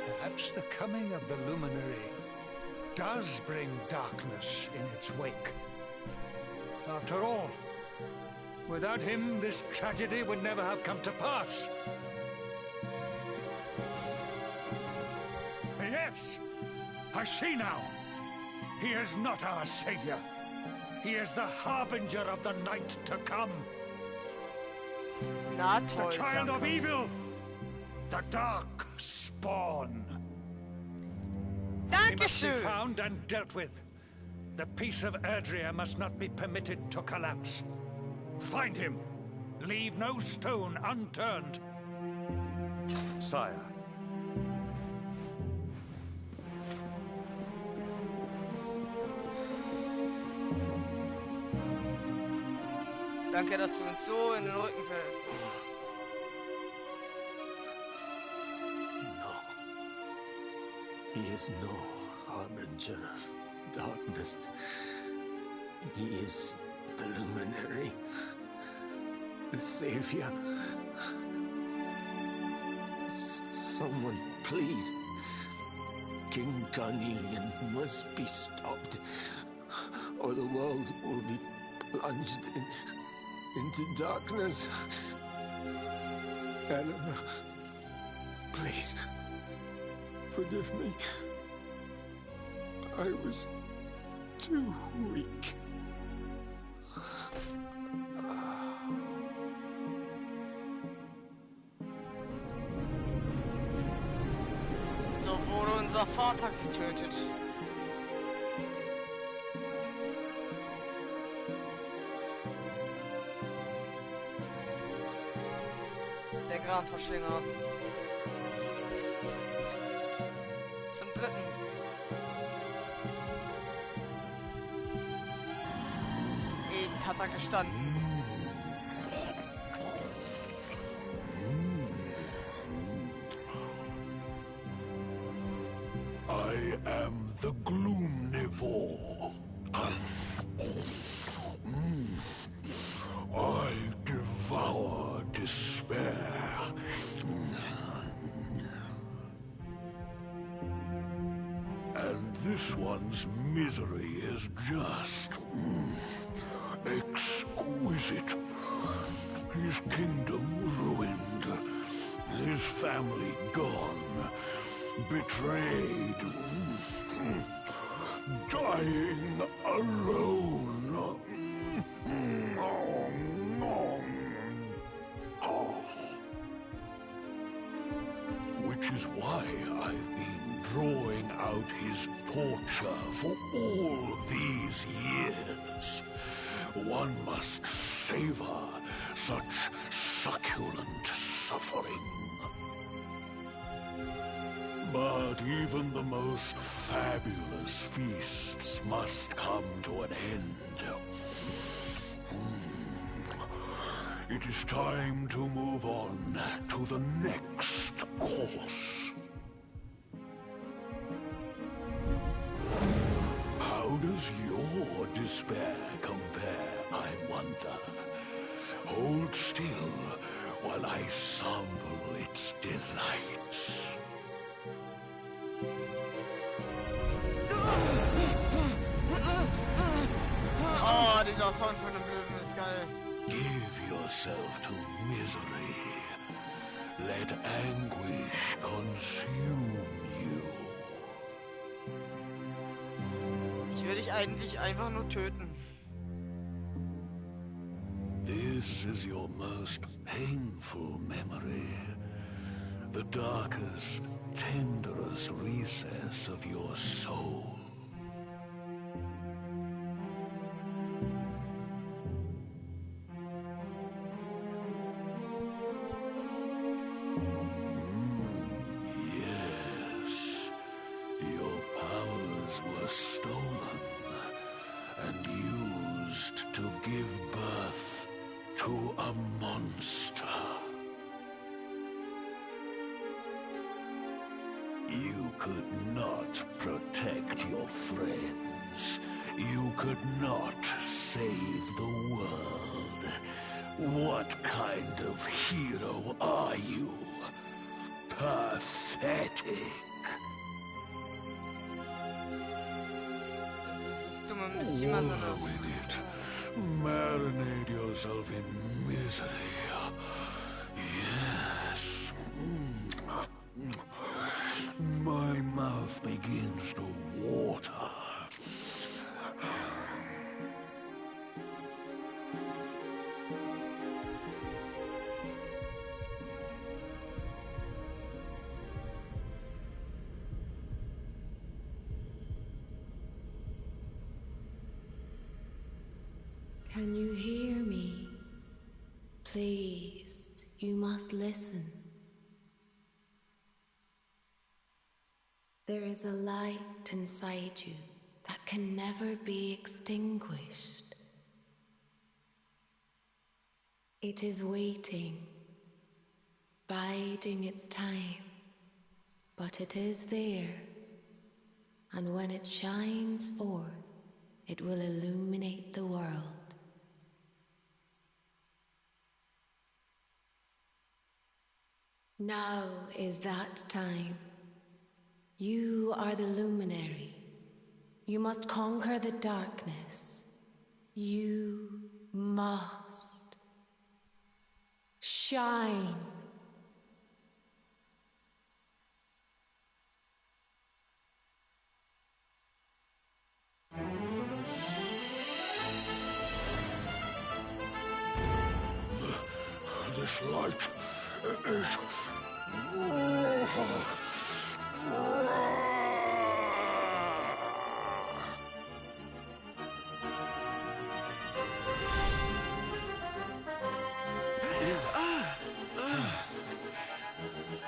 Perhaps the coming of the Luminary does bring darkness in its wake. After all, without him, this tragedy would never have come to pass. Yes, I see now. He is not our savior. He is the harbinger of the night to come. The child of evil. The dark spawn. He must be found and dealt with. The peace of Erdrea must not be permitted to collapse. Find him Leave no stone unturned. Sire. Danke, dass du uns so in den Rücken fällst. No. He is no harbinger of darkness. He is the luminary, the savior. Someone, please. King Carnelian must be stopped, or the world will be plunged into darkness. Eleanor, please, forgive me. I was too weak. So wurde unser Vater getötet. Der Granverschlinger. Zum dritten. Ewig hat er gestanden. I am the Gloomnivore. I devour despair. And this one's misery is just exquisite. His kingdom ruined, his family gone, betrayed, dying alone. Which is why I've been drawing out his torture for all these years. One must savor such succulent suffering. But even the most fabulous feasts must come to an end. It is time to move on to the next course. How does your despair compare, I wonder? Hold still while I sample its delights. Oh, dieser Sound von dem Löwen ist geil. Give yourself to misery. Let anguish consume you. Ich will dich eigentlich einfach nur töten. This is your most painful memory. The darkest, tenderest recess of your soul. Yes, your powers were stolen and used to give birth to a monster. You could not protect your friends. You could not save the world. What kind of hero are you? Pathetic. Wallow in it. Marinate yourself in misery. Yes. My mouth begins to water. Can you hear me? Please, you must listen. There is a light inside you that can never be extinguished. It is waiting, biding its time, but it is there, and when it shines forth, it will illuminate the world. Now is that time. You are the luminary. You must conquer the darkness. You must shine. This light is...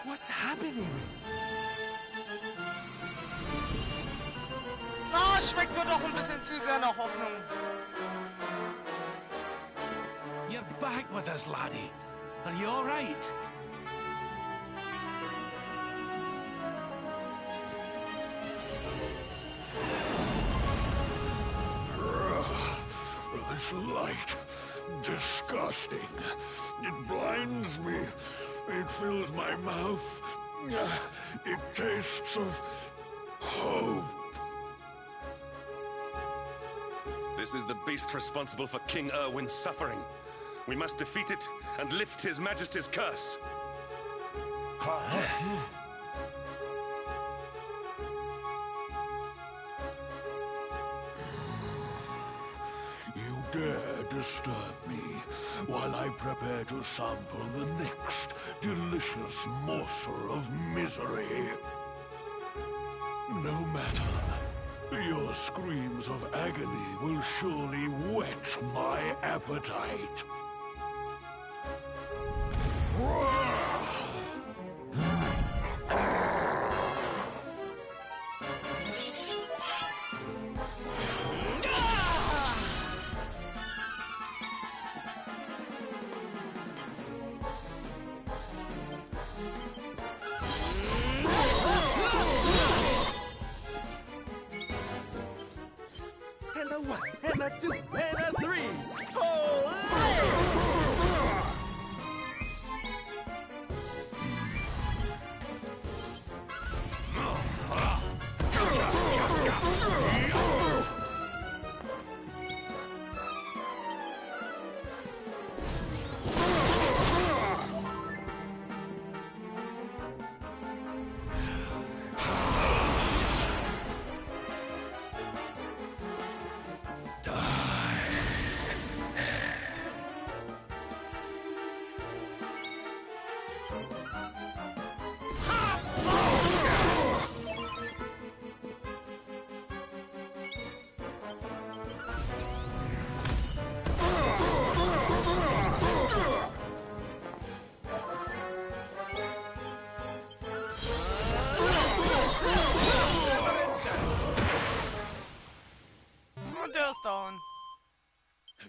What's happening? Na, schmeckt mir doch ein bisschen zu sehr nach Hoffnung. You're back with us, laddie. Are you all right? This light, disgusting. It blinds me. It fills my mouth. It tastes of hope. This is the beast responsible for King Erwin's suffering. We must defeat it and lift His Majesty's curse. You dare disturb me while I prepare to sample the next delicious morsel of misery. No matter. Your screams of agony will surely whet my appetite. And a 1, and a 2, and a 3.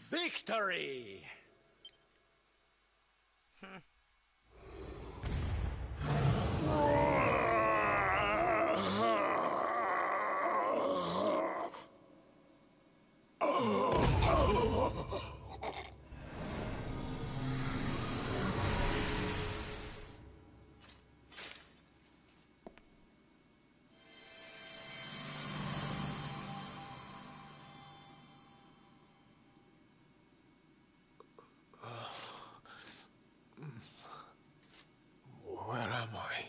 Victory! Where am I?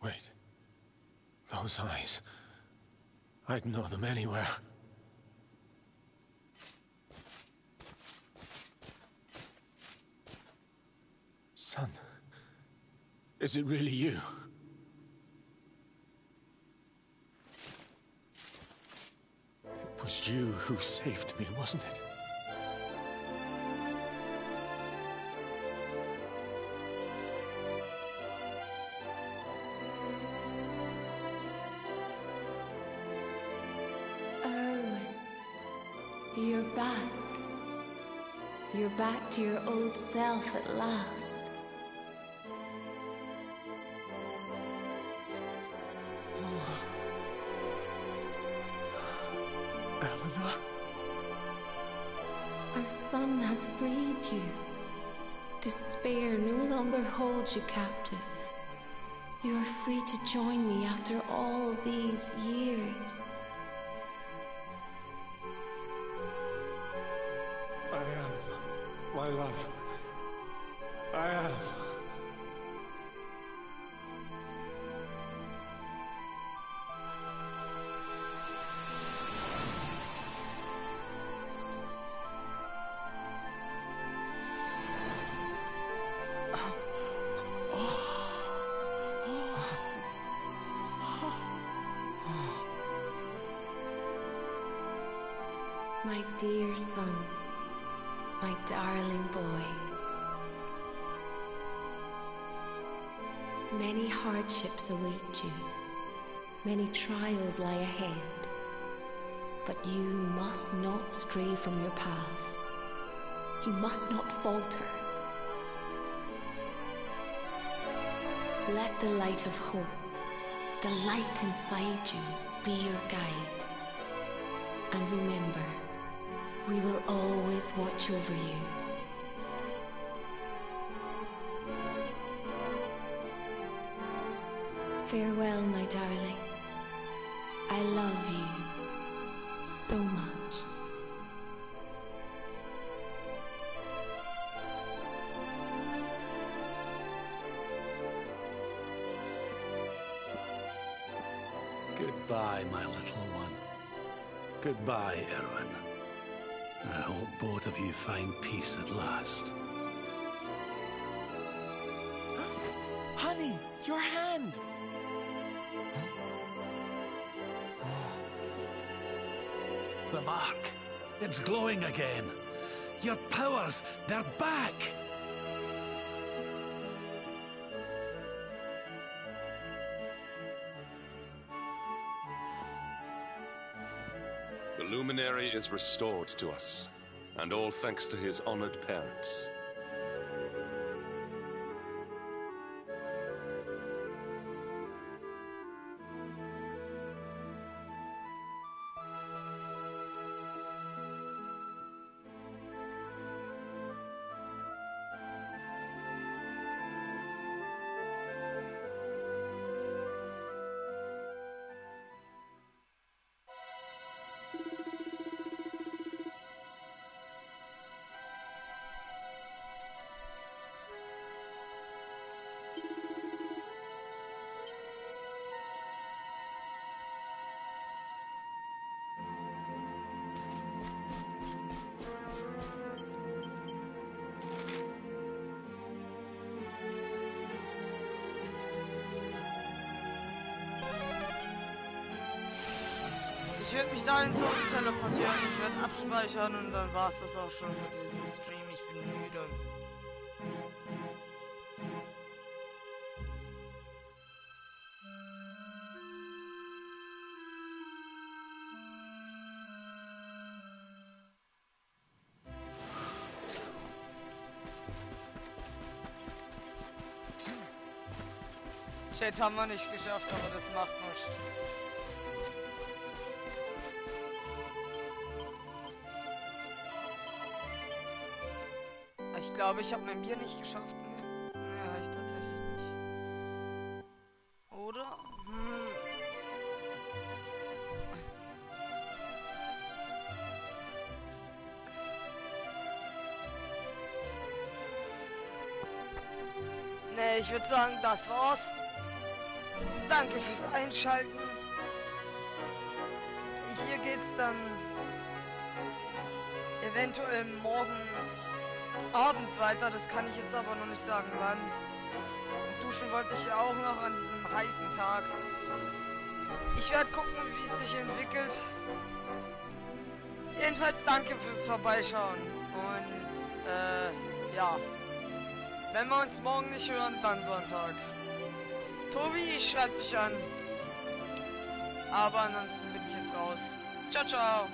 Wait. Those eyes. I'd know them anywhere. Son. Is it really you? was you who saved me, wasn't it? Erwin, you're back. You're back to your old self at last. Eleanor? Our son has freed you. Despair no longer holds you captive. You are free to join me after all these years. I am, my love. I am. My dear son, my darling boy. Many hardships await you. Many trials lie ahead. But you must not stray from your path. You must not falter. Let the light of hope, the light inside you, be your guide. And remember, we will always watch over you. Farewell, my darling. I love you so much. Goodbye, my little one. Goodbye, Erwin. I hope both of you find peace at last. Honey, your hand! The mark. It's glowing again. Your powers, they're back! The Luminary is restored to us, and all thanks to his honored parents. Ich würde mich dahin zurück teleportieren, ich werde abspeichern und dann war es das auch schon für diesen Stream. Ich bin müde. Chat haben wir nicht geschafft, aber das macht nichts. Ich glaube, ich habe mein Bier nicht geschafft. Nee, habe ich tatsächlich nicht. Oder? Nee, ich würde sagen, das war's. Danke fürs Einschalten. Hier geht's dann eventuell morgen Abend weiter, das kann ich jetzt aber noch nicht sagen, wann. Duschen wollte ich ja auch noch an diesem heißen Tag. Ich werde gucken, wie es sich entwickelt. Jedenfalls danke fürs Vorbeischauen. Und, ja. Wenn wir uns morgen nicht hören, dann Sonntag. Tobi, ich schreib dich an. Aber ansonsten bin ich jetzt raus. Ciao, ciao.